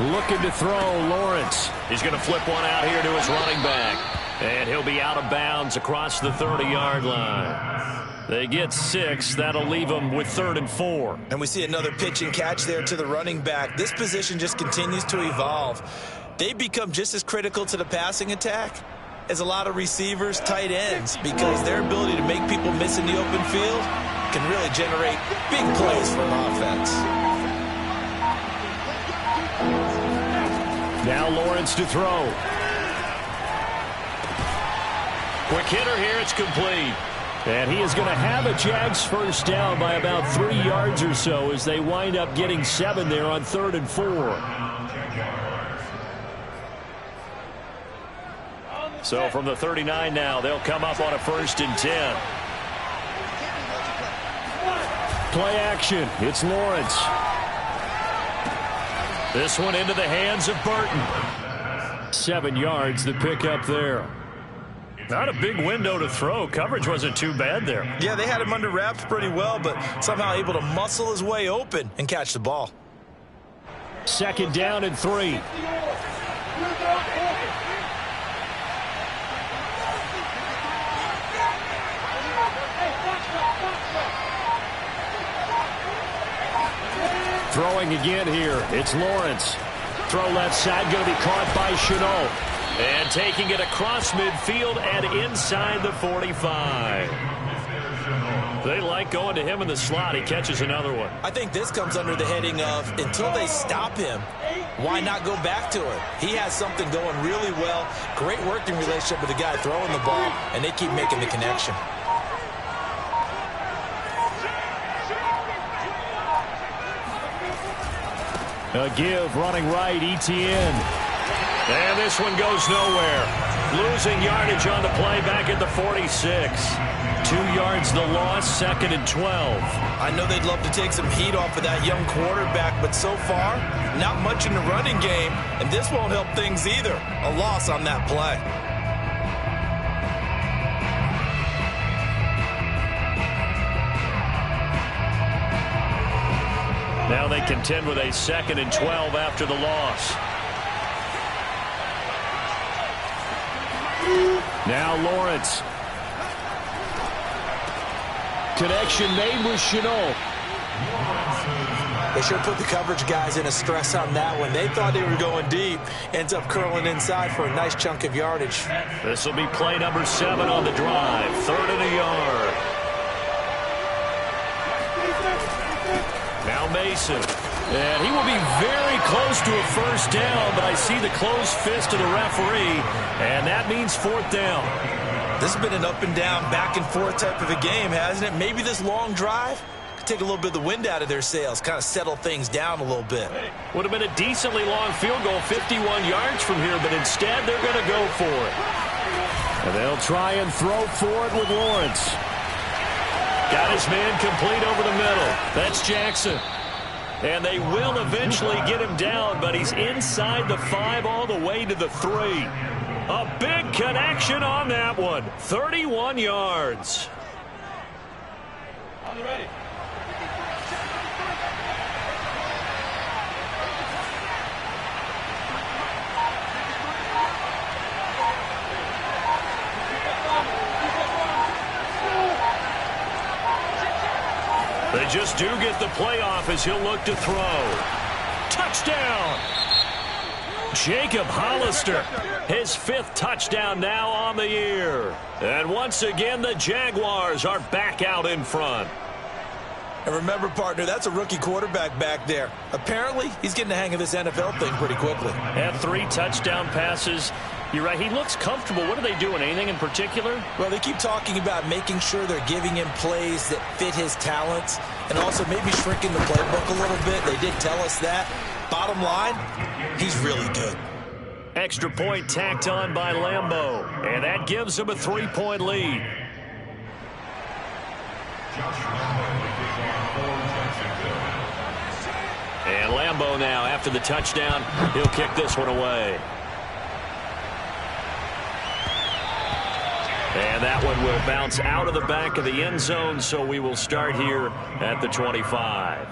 Looking to throw, Lawrence. He's going to flip one out here to his running back. And he'll be out of bounds across the 30-yard line. They get 6. That'll leave them with 3rd and 4. And we see another pitch and catch there to the running back. This position just continues to evolve. They become just as critical to the passing attack as a lot of receivers, tight ends, because their ability to make people miss in the open field can really generate big plays for an offense. Now Lawrence to throw. Quick hitter here. It's complete. And he is going to have a Jags first down by about 3 yards or so as they wind up getting 7 there on 3rd and 4. So from the 39 now, they'll come up on a 1st and 10. Play action. It's Lawrence. This one into the hands of Burton. 7 yards, the pickup there. Not a big window to throw. Coverage wasn't too bad there. Yeah, they had him under wraps pretty well, but somehow able to muscle his way open and catch the ball. 2nd down and 3. Throwing again here. It's Lawrence. Throw left side, going to be caught by Chenault. And taking it across midfield and inside the 45. They like going to him in the slot. He catches another one. I think this comes under the heading of until they stop him, why not go back to it? He has something going really well. Great working relationship with the guy throwing the ball, and they keep making the connection. A give, running right, Etienne. And this one goes nowhere. Losing yardage on the play back at the 46. 2 yards the loss, 2nd and 12. I know they'd love to take some heat off of that young quarterback, but so far, not much in the running game, and this won't help things either. A loss on that play. Now they contend with a 2nd and 12 after the loss. Now Lawrence. Connection made with Chenault. They sure put the coverage guys in a stress on that one. They thought they were going deep. Ends up curling inside for a nice chunk of yardage. This will be play number 7 on the drive. 3rd and a yard. Now Mason. And he will be very close to a first down, but I see the closed fist of the referee, and that means 4th down. This has been an up and down, back and forth type of a game, hasn't it? Maybe this long drive could take a little bit of the wind out of their sails, kind of settle things down a little bit. Would have been a decently long field goal, 51 yards from here, but instead they're going to go for it. And they'll try and throw for it with Lawrence. Got his man complete over the middle. That's Jackson. And they will eventually get him down, but he's inside the 5 all the way to the 3. A big connection on that one. 31 yards. On the ready. They just do get the playoff as he'll look to throw. Touchdown! Jacob Hollister, his 5th touchdown now on the year. And once again, the Jaguars are back out in front. And remember, partner, that's a rookie quarterback back there. Apparently, he's getting the hang of this NFL thing pretty quickly. Had 3 touchdown passes. You're right, he looks comfortable. What are they doing? Anything in particular? Well, they keep talking about making sure they're giving him plays that fit his talents and also maybe shrinking the playbook a little bit. They did tell us that. Bottom line, he's really good. Extra point tacked on by Lambeau, and that gives him a 3-point lead. And Lambeau now, after the touchdown, he'll kick this one away. And that one will bounce out of the back of the end zone, so we will start here at the 25.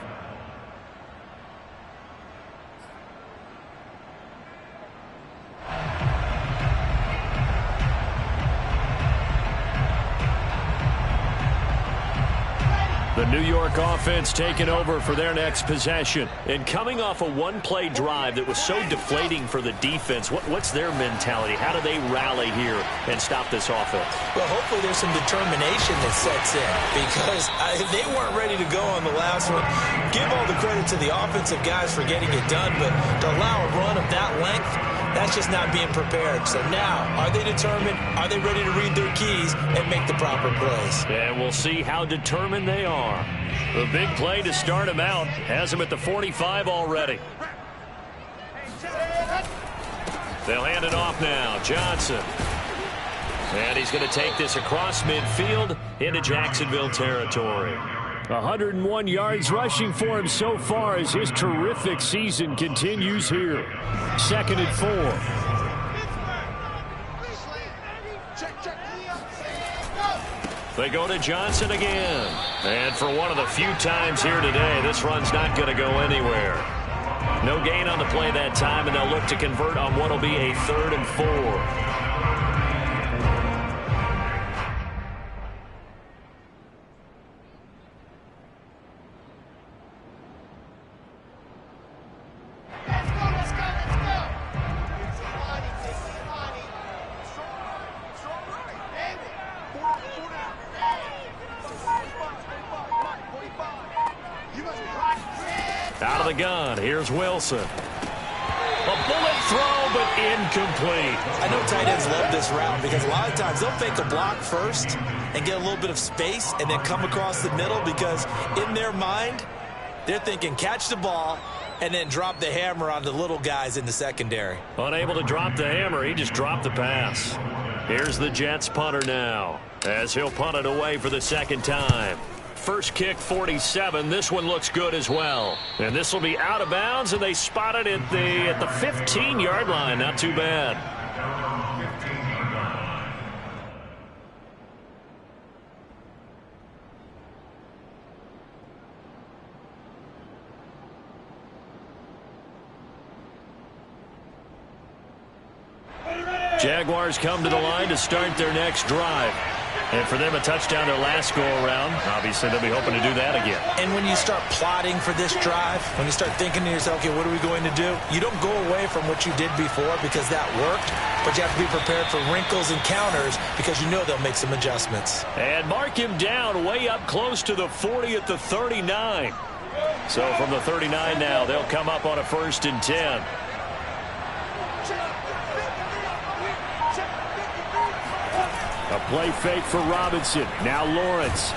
The New York offense taking over for their next possession. And coming off a one-play drive that was so deflating for the defense, what's their mentality? How do they rally here and stop this offense? Well, hopefully there's some determination that sets in because they weren't ready to go on the last one. Give all the credit to the offensive guys for getting it done, but to allow a run of that length, that's just not being prepared. So now, are they determined? Are they ready to read their keys and make the proper plays? And we'll see how determined they are. The big play to start him out has him at the 45 already. They'll hand it off now. Johnson. And he's going to take this across midfield into Jacksonville territory. 101 yards rushing for him so far as his terrific season continues here. 2nd and 4. They go to Johnson again. And for one of the few times here today, this run's not going to go anywhere. No gain on the play that time, and they'll look to convert on what will be a 3rd and 4. Out of the gun, here's Wilson. A bullet throw, but incomplete. I know tight ends love this route because a lot of times they'll fake a block first and get a little bit of space and then come across the middle because in their mind, they're thinking catch the ball and then drop the hammer on the little guys in the secondary. Unable to drop the hammer, he just dropped the pass. Here's the Jets punter now as he'll punt it away for the 2nd time. First kick, 47. This one looks good as well. And this will be out of bounds, and they spot it at the 15-yard line. Not too bad. Jaguars come to the line to start their next drive. And for them, a touchdown their last go-around. Obviously, they'll be hoping to do that again. And when you start plotting for this drive, when you start thinking to yourself, okay, what are we going to do? You don't go away from what you did before because that worked, but you have to be prepared for wrinkles and counters because you know they'll make some adjustments. And mark him down way up close to the 40 at the 39. So from the 39 now, they'll come up on a 1st and 10. A play fake for Robinson. Now Lawrence.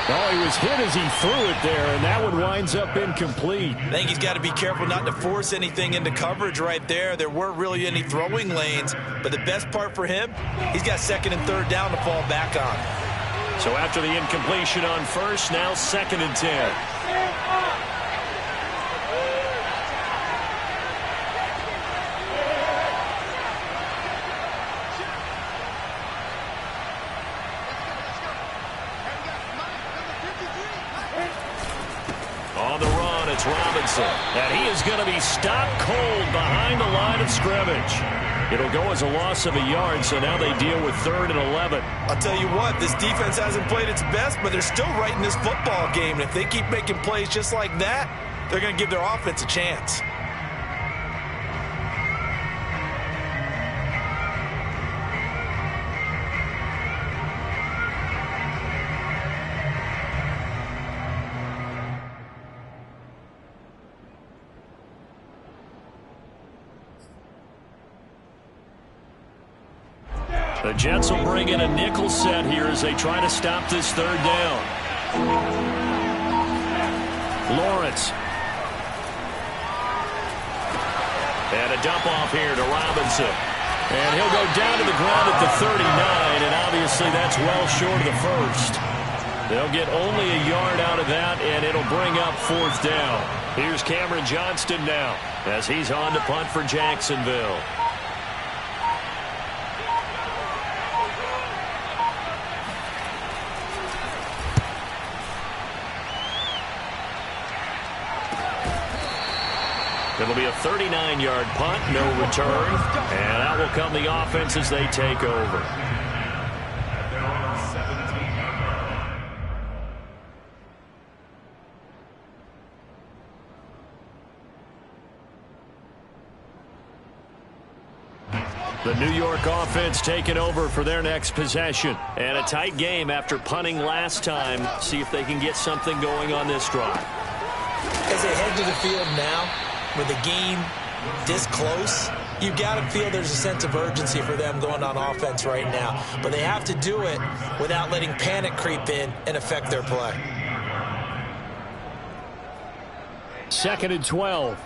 Oh, he was hit as he threw it there, and that one winds up incomplete. I think he's got to be careful not to force anything into coverage right there. There weren't really any throwing lanes, but the best part for him, he's got 2nd and 3rd down to fall back on. So after the incompletion on 1st, now 2nd and 10. On the run, it's Robinson. And he is going to be stopped cold behind the line of scrimmage. It'll go as a loss of a yard, so now they deal with 3rd and 11. I'll tell you what, this defense hasn't played its best, but they're still right in this football game. And if they keep making plays just like that, they're going to give their offense a chance. The Jets will bring in a nickel set here as they try to stop this 3rd down. Lawrence. And a dump off here to Robinson. And he'll go down to the ground at the 39, and obviously that's well short of the 1st. They'll get only a yard out of that, and it'll bring up 4th down. Here's Cameron Johnston now as he's on to punt for Jacksonville. It'll be a 39-yard punt, no return. And out will come the offense as they take over. The New York offense taking over for their next possession. And a tight game after punting last time. See if they can get something going on this drive. As they head to the field now, with the game this close, you've got to feel there's a sense of urgency for them going on offense right now. But they have to do it without letting panic creep in and affect their play. 2nd and 12.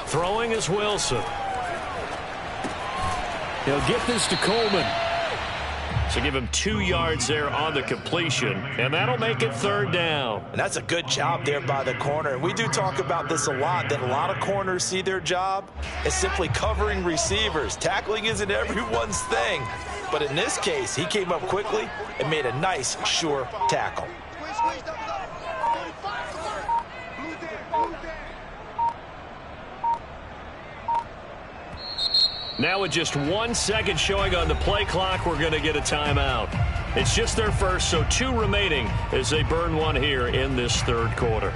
Throwing is Wilson. He'll get this to Coleman. So give him 2 yards there on the completion, and that'll make it 3rd down. And that's a good job there by the corner. And we do talk about this a lot, that a lot of corners see their job as simply covering receivers. Tackling isn't everyone's thing. But in this case, he came up quickly and made a nice, sure tackle. Now with just 1 second showing on the play clock, we're going to get a timeout. It's just their first, so 2 remaining as they burn 1 here in this 3rd quarter.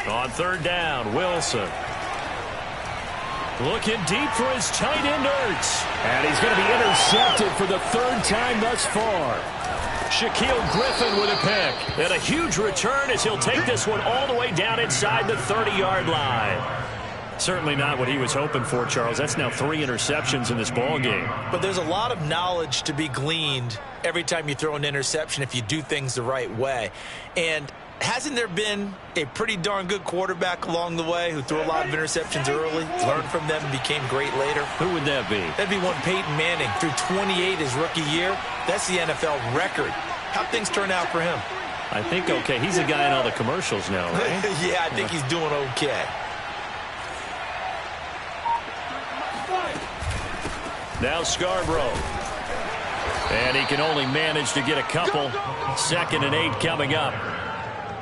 On 3rd down, Wilson. Looking deep for his tight end, Ertz. And he's going to be intercepted for the 3rd time thus far. Shaquille Griffin with a pick. And a huge return as he'll take this one all the way down inside the 30-yard line. Certainly not what he was hoping for, Charles. That's now 3 interceptions in this ball game. But there's a lot of knowledge to be gleaned every time you throw an interception if you do things the right way. And hasn't there been a pretty darn good quarterback along the way who threw a lot of interceptions early, learned from them, and became great later? Who would that be? That'd be one Peyton Manning. Threw 28 his rookie year. That's the NFL record. How'd things turn out for him? I think okay. He's a guy in all the commercials now, right? Yeah, I think he's doing okay. Now Scarborough. And he can only manage to get a couple. 2nd and 8 coming up.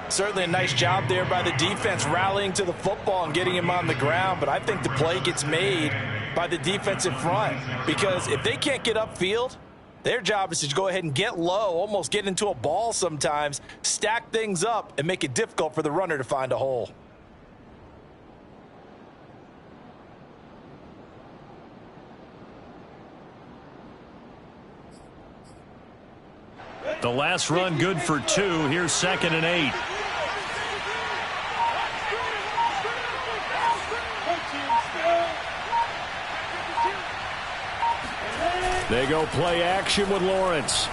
Certainly a nice job there by the defense rallying to the football and getting him on the ground, but I think the play gets made by the defensive front because if they can't get upfield, their job is to go ahead and get low, almost get into a ball sometimes, stack things up, and make it difficult for the runner to find a hole. The last run good for 2. Here's 2nd and 8. They go play action with Lawrence.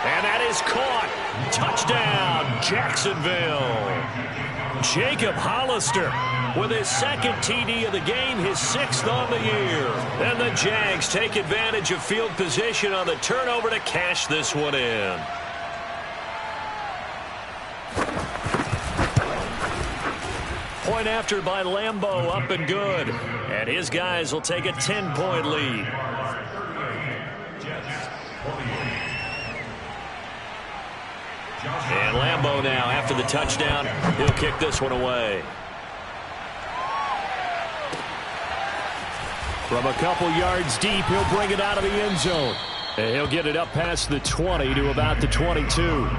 And that is caught. Touchdown, Jacksonville. Jacob Hollister with his 2nd TD of the game, his 6th on the year. And the Jags take advantage of field position on the turnover to cash this one in. Point after by Lambeau, up and good. And his guys will take a 10-point lead. And Lambeau now, after the touchdown, he'll kick this one away. From a couple yards deep, he'll bring it out of the end zone. And he'll get it up past the 20 to about the 22.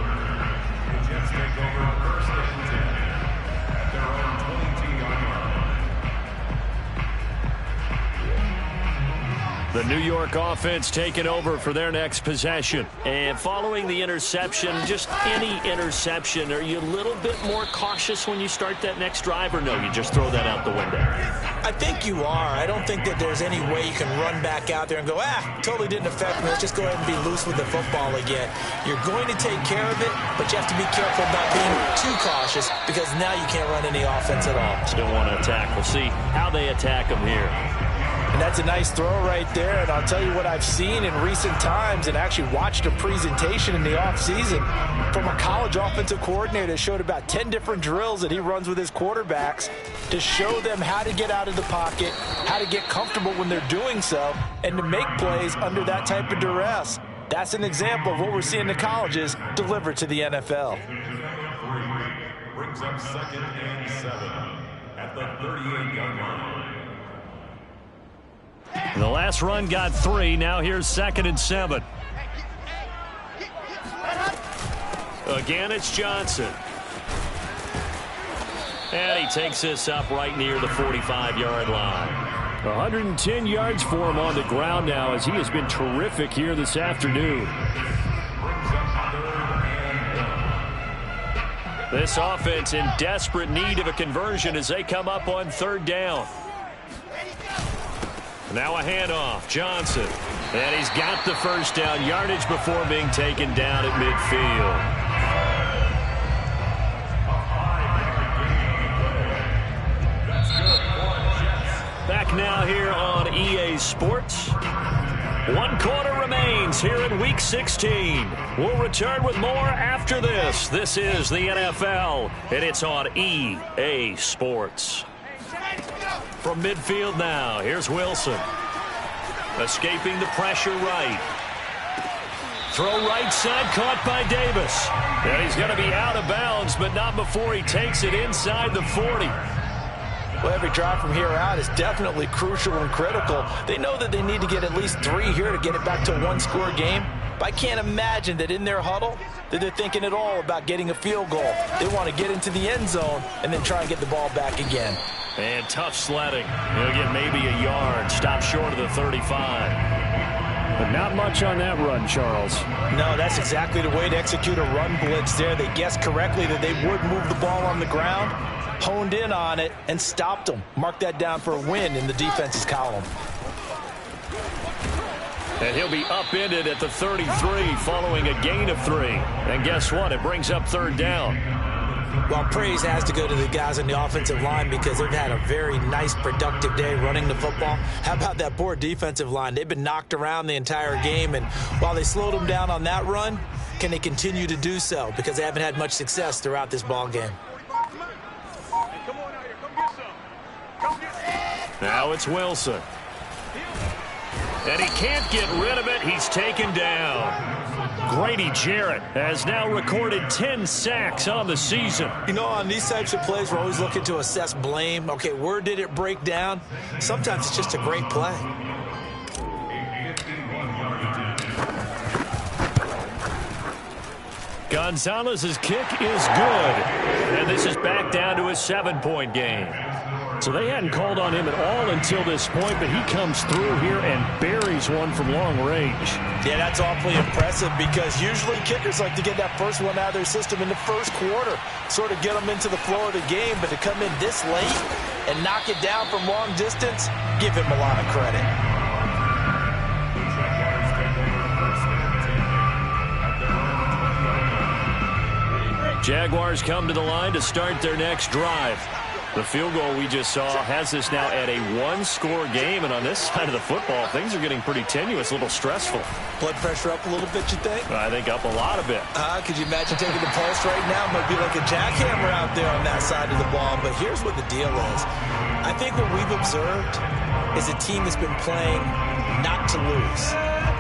The New York offense taking over for their next possession. And following the interception, just any interception, are you a little bit more cautious when you start that next drive, or no, you just throw that out the window? I think you are. I don't think that there's any way you can run back out there and go, totally didn't affect me. Let's just go ahead and be loose with the football again. You're going to take care of it, but you have to be careful about being too cautious because now you can't run any offense at all. Still want to attack. We'll see how they attack them here. And that's a nice throw right there. And I'll tell you what I've seen in recent times and actually watched a presentation in the offseason from a college offensive coordinator that showed about 10 different drills that he runs with his quarterbacks to show them how to get out of the pocket, how to get comfortable when they're doing so, and to make plays under that type of duress. That's an example of what we're seeing in the colleges delivered to the NFL. Brings up 2nd and 7 at the 38-yard line. The last run got 3. Now here's 2nd and 7. Again, it's Johnson. And he takes this up right near the 45-yard line. 110 yards for him on the ground now as he has been terrific here this afternoon. This offense in desperate need of a conversion as they come up on 3rd down. Now a handoff. Johnson. And he's got the first down yardage before being taken down at midfield. Back now here on EA Sports. 1 quarter remains here in Week 16. We'll return with more after this. This is the NFL, and it's on EA Sports. From midfield now, here's Wilson. Escaping the pressure right. Throw right side, caught by Davis. And he's going to be out of bounds, but not before he takes it inside the 40. Well, every drive from here out is definitely crucial and critical. They know that they need to get at least 3 here to get it back to a one-score game. But I can't imagine that in their huddle that they're thinking at all about getting a field goal. They want to get into the end zone and then try and get the ball back again. And tough sledding. He'll get maybe a yard. Stop short of the 35. But not much on that run, Charles. No, that's exactly the way to execute a run blitz there. They guessed correctly that they would move the ball on the ground, honed in on it, and stopped them. Mark that down for a win in the defense's column. And he'll be upended at the 33 following a gain of 3. And guess what? It brings up 3rd down. Well, praise has to go to the guys on the offensive line because they've had a very nice, productive day running the football. How about that poor defensive line? They've been knocked around the entire game, and while they slowed them down on that run, can they continue to do so? Because they haven't had much success throughout this ball game. Now it's Wilson. And he can't get rid of it. He's taken down. Grady Jarrett has now recorded 10 sacks on the season. You know, on these types of plays, we're always looking to assess blame. Okay, where did it break down? Sometimes it's just a great play. Gonzalez's kick is good. And this is back down to a 7-point game. So they hadn't called on him at all until this point, but he comes through here and buries one from long range. Yeah, that's awfully impressive because usually kickers like to get that first one out of their system in the first quarter, sort of get them into the flow of the game, but to come in this late and knock it down from long distance, give him a lot of credit. Jaguars come to the line to start their next drive. The field goal we just saw has us now at a 1-score game, and on this side of the football, things are getting pretty tenuous, a little stressful. Blood pressure up a little bit, you think? I think up a lot of it. Could you imagine taking the pulse right now? Might be like a jackhammer out there on that side of the ball, but here's what the deal is. I think what we've observed is a team that's been playing not to lose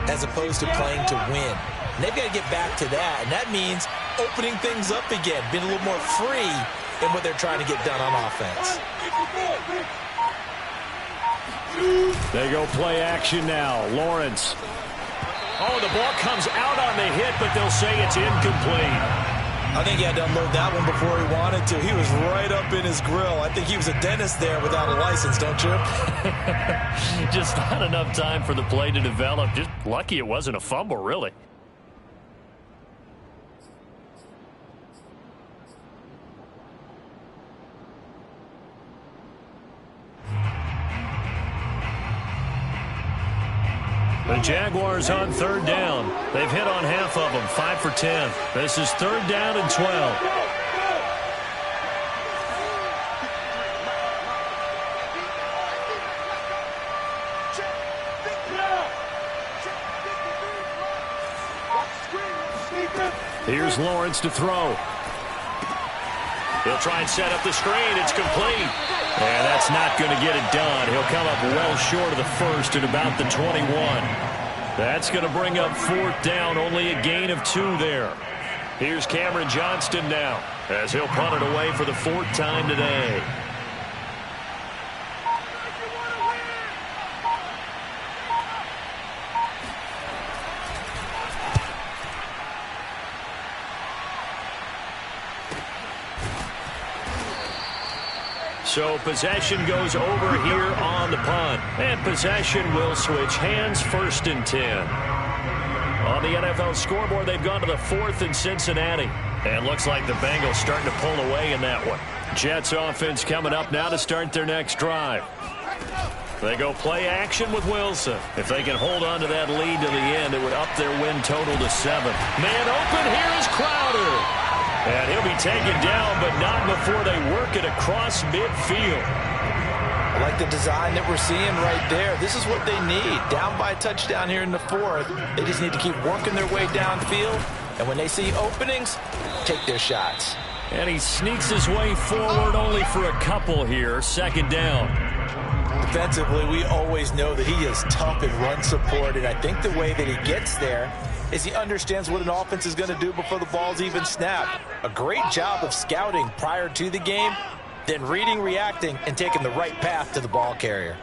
as opposed to playing to win. And they've got to get back to that, and that means opening things up again, being a little more free in what they're trying to get done on offense. They go play action now. Lawrence. Oh, the ball comes out on the hit, but they'll say it's incomplete. I think he had to unload that one before he wanted to. He was right up in his grill. I think he was a dentist there without a license, don't you? Just not enough time for the play to develop. Just lucky it wasn't a fumble, really. The Jaguars on 3rd down. They've hit on half of them, 5 for 10. This is 3rd down and 12. Here's Lawrence to throw. He'll try and set up the screen. It's complete. And that's not going to get it done. He'll come up well short of the first at about the 21. That's going to bring up 4th down. Only a gain of 2 there. Here's Cameron Johnston now as he'll punt it away for the 4th time today. So possession goes over here on the punt. And possession will switch hands, 1st and 10. On the NFL scoreboard, they've gone to the 4th in Cincinnati. And looks like the Bengals starting to pull away in that one. Jets offense coming up now to start their next drive. They go play action with Wilson. If they can hold on to that lead to the end, it would up their win total to 7. Man open, here is Crowder. And he'll be taken down, but not before they work it across midfield. I like the design that we're seeing right there. This is what they need. Down by a touchdown here in the 4th. They just need to keep working their way downfield. And when they see openings, take their shots. And he sneaks his way forward only for a couple here. 2nd down. Defensively, we always know that he is tough in run support, and I think the way that he gets there is he understands what an offense is going to do before the ball's even snapped. A great job of scouting prior to the game, then reading, reacting, and taking the right path to the ball carrier.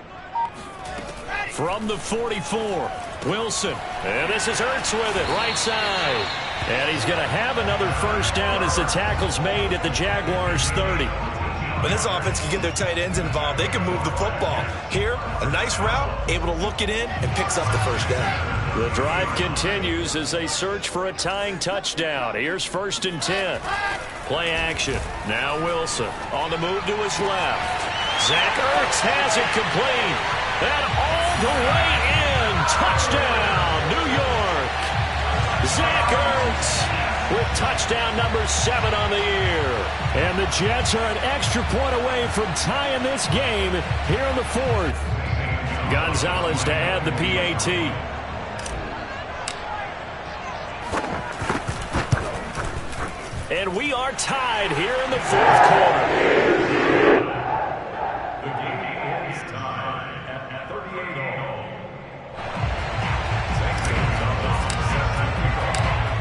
From the 44, Wilson. And this is Ertz with it, right side. And he's going to have another 1st down as the tackle's made at the Jaguars' 30. When this offense can get their tight ends involved, they can move the football. Here, a nice route, able to look it in, and picks up the 1st down. The drive continues as they search for a tying touchdown. Here's 1st and 10. Play action. Now Wilson on the move to his left. Zach Ertz has it complete. And all the way in. Touchdown, New York. Zach Ertz with touchdown number 7 on the year. And the Jets are an extra point away from tying this game here in the 4th. Gonzalez to add the PAT. And we are tied here in the 4th quarter. The game is tied at 38-all.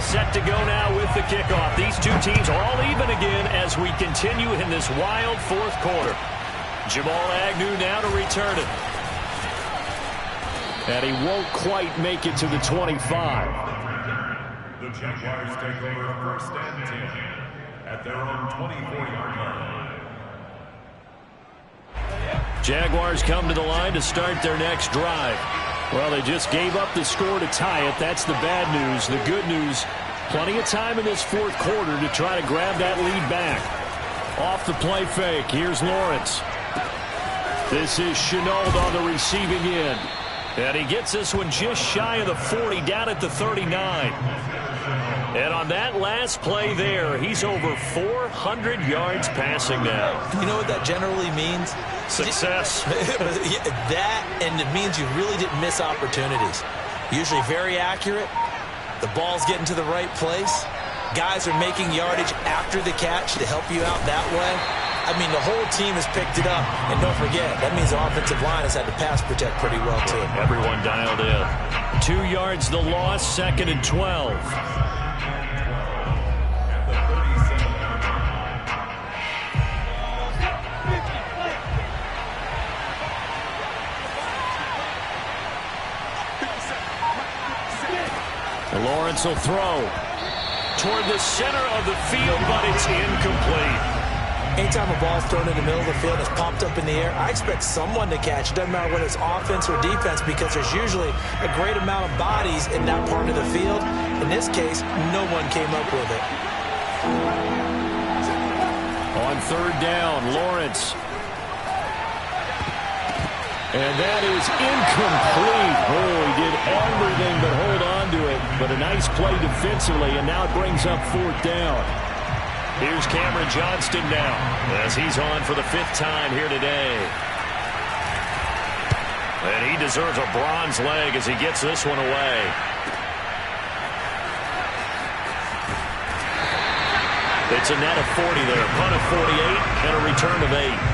Set to go now with the kickoff. These two teams are all even again as we continue in this wild 4th quarter. Jamal Agnew now to return it. And he won't quite make it to the 25. The Jaguars take over 1st and 10 at their own 24-yard line. Jaguars come to the line to start their next drive. Well, they just gave up the score to tie it. That's the bad news. The good news, plenty of time in this 4th quarter to try to grab that lead back. Off the play fake, here's Lawrence. This is Chenault on the receiving end. And he gets this one just shy of the 40, down at the 39. And on that last play there, he's over 400 yards passing now. You know what that generally means? Success. That, and it means you really didn't miss opportunities. Usually very accurate. The ball's getting to the right place. Guys are making yardage after the catch to help you out that way. I mean, the whole team has picked it up. And don't forget, that means the offensive line has had to pass protect pretty well, too. Everyone dialed in. 2 yards the loss, 2nd and 12. Lawrence will throw toward the center of the field, but it's incomplete. Anytime a ball's thrown in the middle of the field and it's popped up in the air, I expect someone to catch. It doesn't matter whether it's offense or defense, because there's usually a great amount of bodies in that part of the field. In this case, no one came up with it. On 3rd down, Lawrence. And that is incomplete. Oh, he did everything but hold on to it. But a nice play defensively, and now it brings up 4th down. Here's Cameron Johnston now as he's on for the 5th time here today. And he deserves a bronze leg as he gets this one away. It's a net of 40 there. Punt of 48 and a return of 8.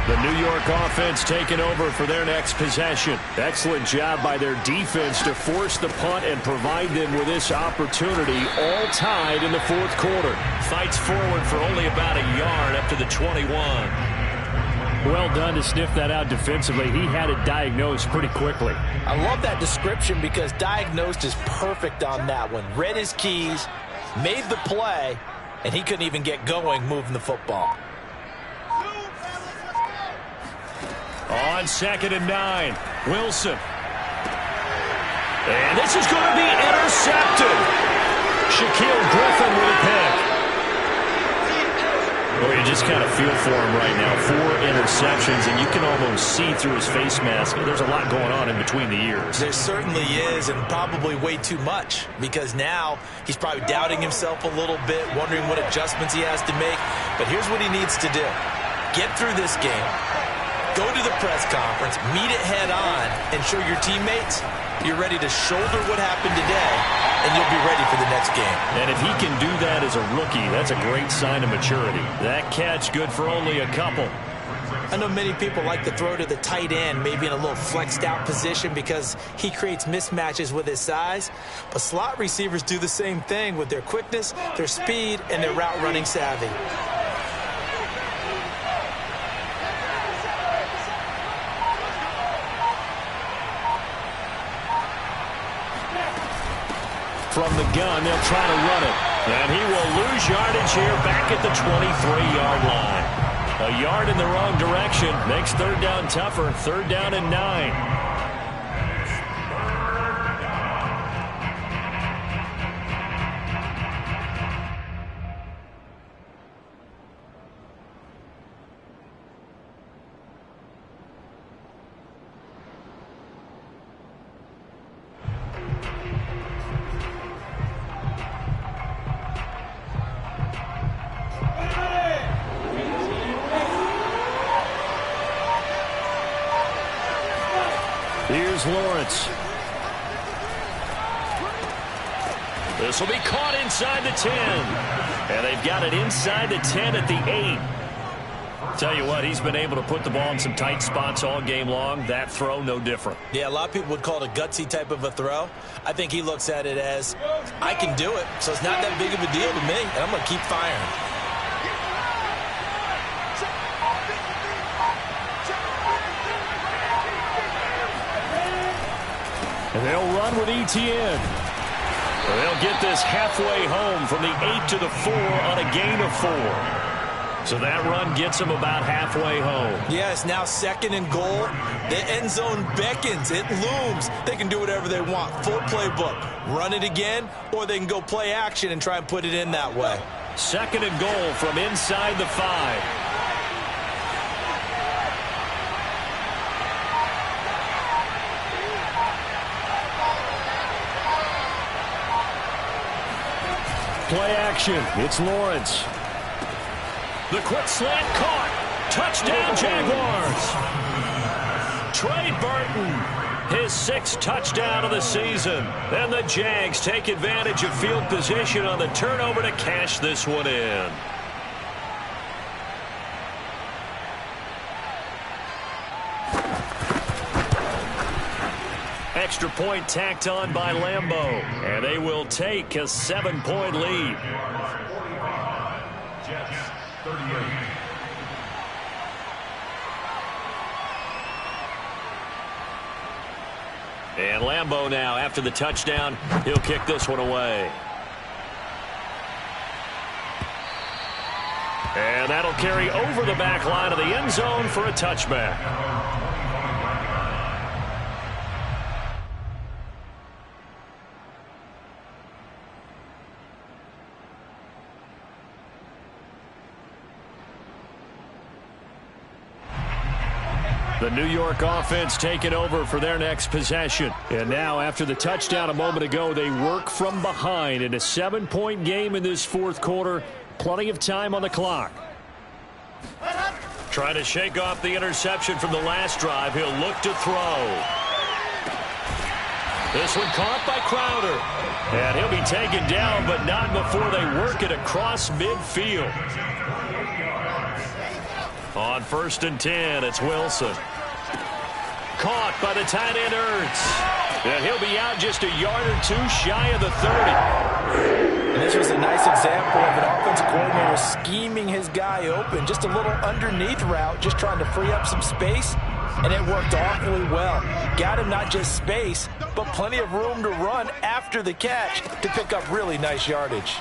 The New York offense taking over for their next possession. Excellent job by their defense to force the punt and provide them with this opportunity, all tied in the 4th quarter. Fights forward for only about a yard up to the 21. Well done to sniff that out defensively. He had it diagnosed pretty quickly. I love that description because diagnosed is perfect on that one. Read his keys, made the play, and he couldn't even get going moving the football. On 2nd and 9, Wilson. And this is going to be intercepted. Shaquille Griffin with a pick. kind of feel for him right now. 4 interceptions, and you can almost see through his face mask. There's a lot going on in between the ears. There certainly is, and probably way too much, because now he's probably doubting himself a little bit, wondering what adjustments he has to make. But here's what he needs to do. Get through this game, go to the press conference, meet it head on, and show your teammates you're ready to shoulder what happened today, and you'll be ready for the next game. And if he can do that as a rookie, that's a great sign of maturity. That catch good for only a couple. I know many people like to throw to the tight end, maybe in a little flexed out position because he creates mismatches with his size. But slot receivers do the same thing with their quickness, their speed, and their route running savvy. From the gun, they'll try to run it. And he will lose yardage here back at the 23-yard line. A yard in the wrong direction makes third down tougher. Third down and 9. Here's Lawrence. This will be caught inside the 10. And they've got it inside the 10 at the 8. Tell you what, he's been able to put the ball in some tight spots all game long. That throw, no different. Yeah, a lot of people would call it a gutsy type of a throw. I think he looks at it as, I can do it, so it's not that big of a deal to me, and I'm going to keep firing. And they'll run with ETN. They'll get this halfway home from the 8 to the 4 on a gain of 4. So that run gets them about halfway home. Yeah, it's now 2nd and goal. The end zone beckons. It looms. They can do whatever they want. Full playbook. Run it again, or they can go play action and try and put it in that way. 2nd and goal from inside the 5. Play action. It's Lawrence. The quick slant caught. Touchdown, Jaguars. Trey Burton, his 6th touchdown of the season. And the Jags take advantage of field position on the turnover to cash this one in. Extra point tacked on by Lambeau. And they will take a 7-point lead. Jets, 38. And Lambeau now, after the touchdown, he'll kick this one away. And that'll carry over the back line of the end zone for a touchback. The New York offense taking over for their next possession. And now, after the touchdown a moment ago, they work from behind in a 7-point game in this 4th quarter. Plenty of time on the clock. Trying to shake off the interception from the last drive. He'll look to throw. This one caught by Crowder. And he'll be taken down, but not before they work it across midfield. On 1st and 10, it's Wilson. Caught by the tight end, Ertz. And he'll be out just a yard or 2 shy of the 30. And this was a nice example of an offensive coordinator scheming his guy open. Just a little underneath route, just trying to free up some space. And it worked awfully well. Got him not just space, but plenty of room to run after the catch to pick up really nice yardage.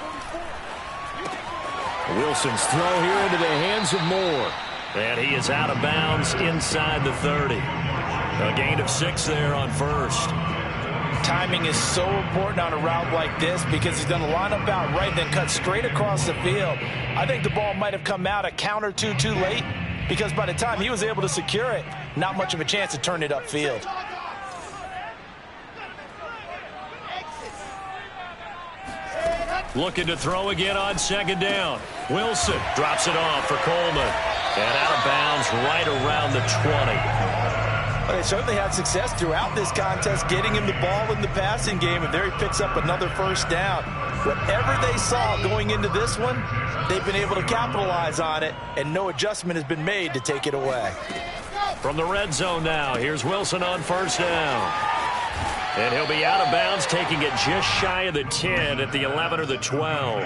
Wilson's throw here into the hands of Moore. And he is out of bounds inside the 30. A gain of 6 there on 1st. timing is so important on a route like this because he's going to line up out right, then cut straight across the field. I think the ball might have come out a count or two too late because by the time he was able to secure it, not much of a chance to turn it upfield. Looking to throw again on second down. Wilson drops it off for Coleman. And out of bounds right around the 20. Well, they certainly had success throughout this contest getting him the ball in the passing game, and there he picks up another first down. Whatever they saw going into this one, they've been able to capitalize on it, and no adjustment has been made to take it away. From the red zone now, here's Wilson on first down. And he'll be out of bounds, taking it just shy of the 10 at the 11 or the 12.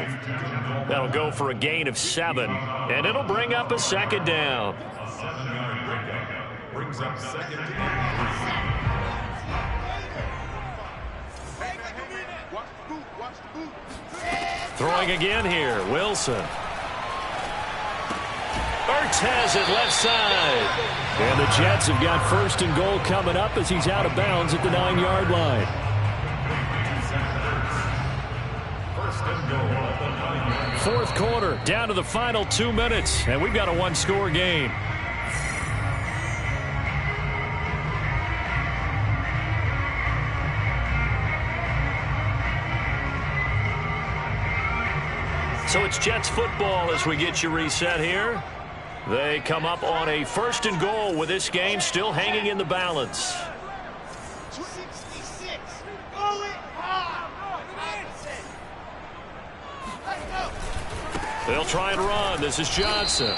That'll go for a gain of 7, and it'll bring up a second down. Brings up second down. Throwing again here, Wilson. Ertz has it left side. And the Jets have got first and goal coming up as he's out of bounds at the 9-yard line. First and goal at the 9-yard line. Fourth quarter, down to the final 2 minutes, and we've got a one-score game. So it's Jets football as we get you reset here. They come up on a first and goal with this game still hanging in the balance. They'll try and run. This is Johnson.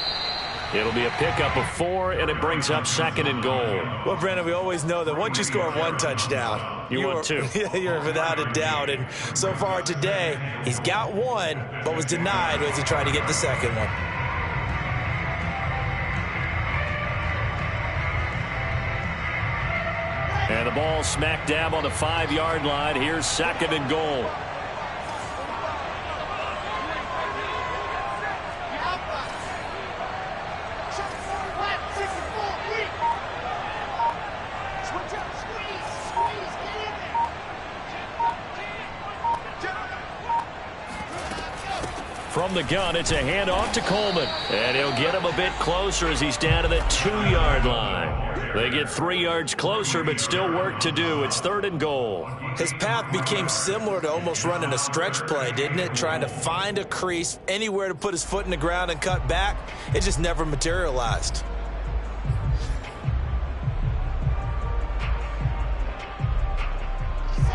It'll be a pickup of 4, and it brings up second and goal. Well, Brandon, we always know that once you score one touchdown, you want 2. You're without a doubt. And so far today, he's got 1, but was denied as he tried to get the second one. And the ball smack dab on the 5-yard line. Here's second and goal. From the gun, it's a handoff to Coleman. And he'll get him a bit closer as he's down to the 2-yard line. They get 3 yards closer, but still work to do. It's third and goal. His path became similar to almost running a stretch play, didn't it? Trying to find a crease, anywhere to put his foot in the ground and cut back. It just never materialized.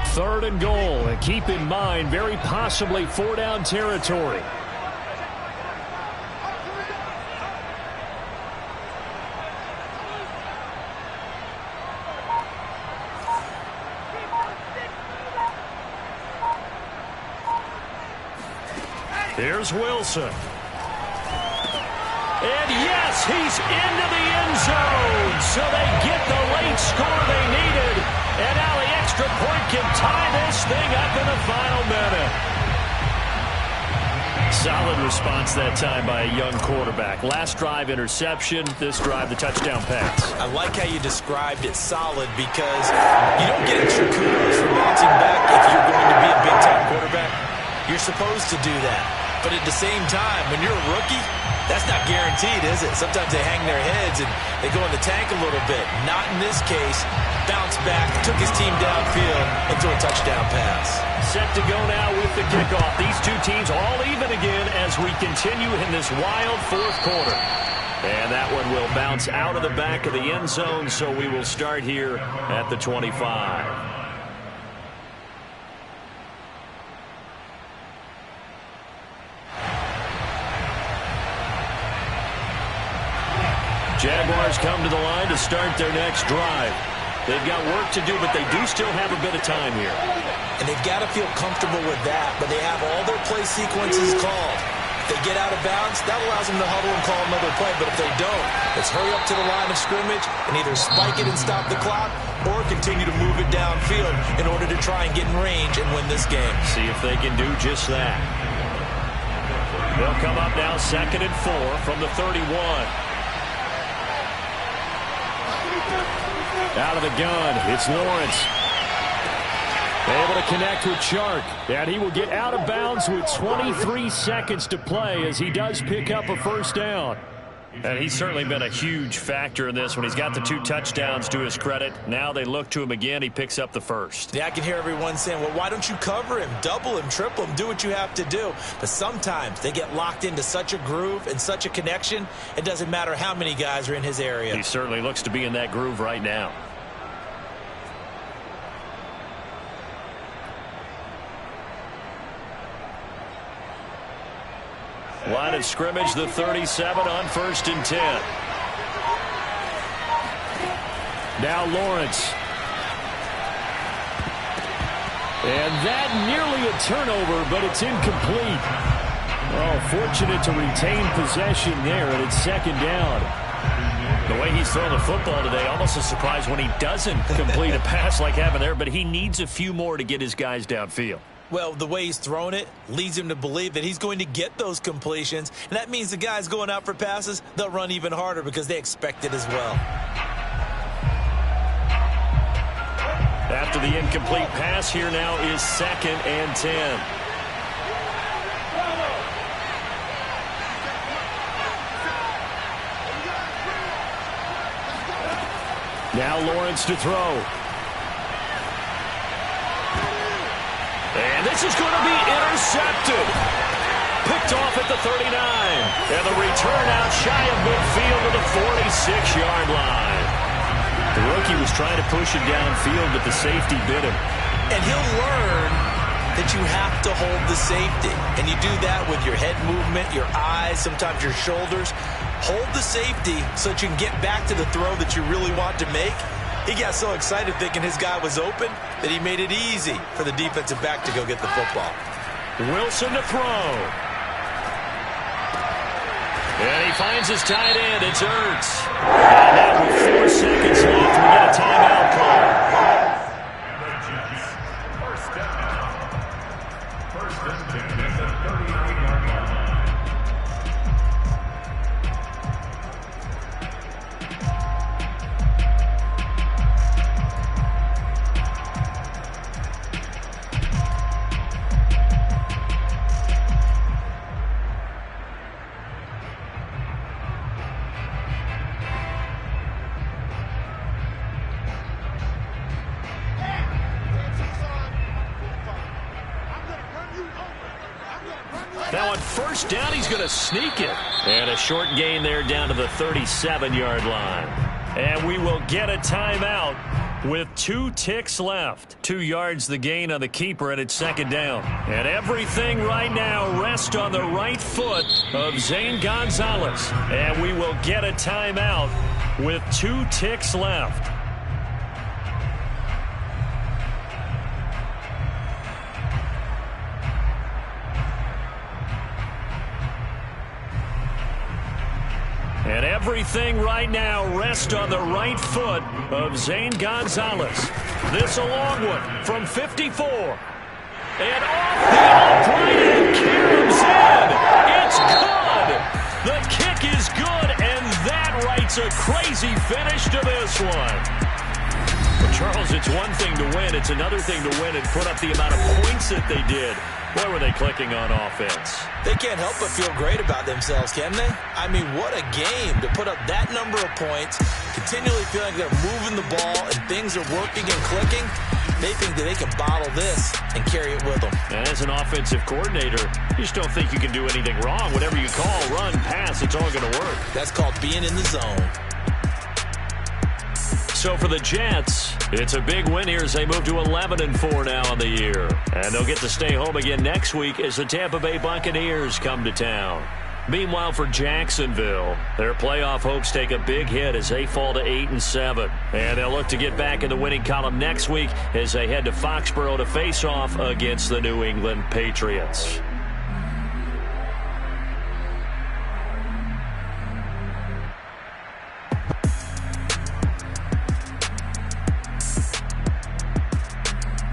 Third and goal. And keep in mind, very possibly 4-down territory. Here's Wilson. And yes, he's into the end zone. So they get the late score they needed. And now the extra point can tie this thing up in the final minute. Solid response that time by a young quarterback. Last drive interception. This drive the touchdown pass. I like how you described it solid because you don't get extra kudos for bouncing back if you're going to be a big-time quarterback. You're supposed to do that. But at the same time, when you're a rookie, that's not guaranteed, is it? Sometimes they hang their heads and they go in the tank a little bit. Not in this case. Bounced back, took his team downfield, and threw a touchdown pass. Set to go now with the kickoff. These two teams all even again as we continue in this wild fourth quarter. And that one will bounce out of the back of the end zone, so we will start here at the 25. Jaguars come to the line to start their next drive. They've got work to do, but they do still have a bit of time here. And they've got to feel comfortable with that, but they have all their play sequences called. If they get out of bounds, that allows them to huddle and call another play, but if they don't, let's hurry up to the line of scrimmage and either spike it and stop the clock or continue to move it downfield in order to try and get in range and win this game. See if they can do just that. They'll come up now second and 4 from the 31. Out of the gun, it's Lawrence. Able to connect with Chark, and he will get out of bounds with 23 seconds to play as he does pick up a first down. And he's certainly been a huge factor in this when he's got the 2 touchdowns to his credit. Now they look to him again. He picks up the first. Yeah, I can hear everyone saying, well, why don't you cover him, double him, triple him, do what you have to do. But sometimes they get locked into such a groove and such a connection, it doesn't matter how many guys are in his area. He certainly looks to be in that groove right now. Line of scrimmage, the 37 on 1st and 10. Now Lawrence. And that nearly a turnover, but it's incomplete. Oh, fortunate to retain possession there, and it's 2nd down. The way he's throwing the football today, almost a surprise when he doesn't complete a pass like having there, but he needs a few more to get his guys downfield. Well, the way he's thrown it leads him to believe that he's going to get those completions. And that means the guys going out for passes, they'll run even harder because they expect it as well. After the incomplete pass, here now is 2nd and 10. Now Lawrence to throw. And this is going to be intercepted. Picked off at the 39. And the return out shy of midfield to the 46-yard line. The rookie was trying to push it downfield, but the safety bit him. And he'll learn that you have to hold the safety. And you do that with your head movement, your eyes, sometimes your shoulders. Hold the safety so that you can get back to the throw that you really want to make. He got so excited thinking his guy was open that he made it easy for the defensive back to go get the football. Wilson to throw. And he finds his tight end. It's Ertz. And now with 4 seconds left, we get a timeout call. First and 10 at the 39-yard line. Now on 1st down, he's going to sneak it. And a short gain there down to the 37-yard line. And we will get a timeout with 2 ticks left. 2 yards the gain on the keeper, and it's 2nd down. And everything right now rests on the right foot of Zane Gonzalez. And we will get a timeout with 2 ticks left. And everything right now rests on the right foot of Zane Gonzalez. This a long one from 54. And off the upright and Karam's in. It's good. The kick is good, and that writes a crazy finish to this one. Well, Charles, it's one thing to win. It's another thing to win and put up the amount of points that they did. Where were they clicking on offense? They can't help but feel great about themselves, can they? I mean, what a game to put up that number of points, continually feeling like they're moving the ball and things are working and clicking. They think that they can bottle this and carry it with them. And as an offensive coordinator, you just don't think you can do anything wrong. Whatever you call, run, pass, it's all going to work. That's called being in the zone. So for the Jets, it's a big win here as they move to 11-4 now on the year. And they'll get to stay home again next week as the Tampa Bay Buccaneers come to town. Meanwhile, for Jacksonville, their playoff hopes take a big hit as they fall to 8-7. And they'll look to get back in the winning column next week as they head to Foxborough to face off against the New England Patriots.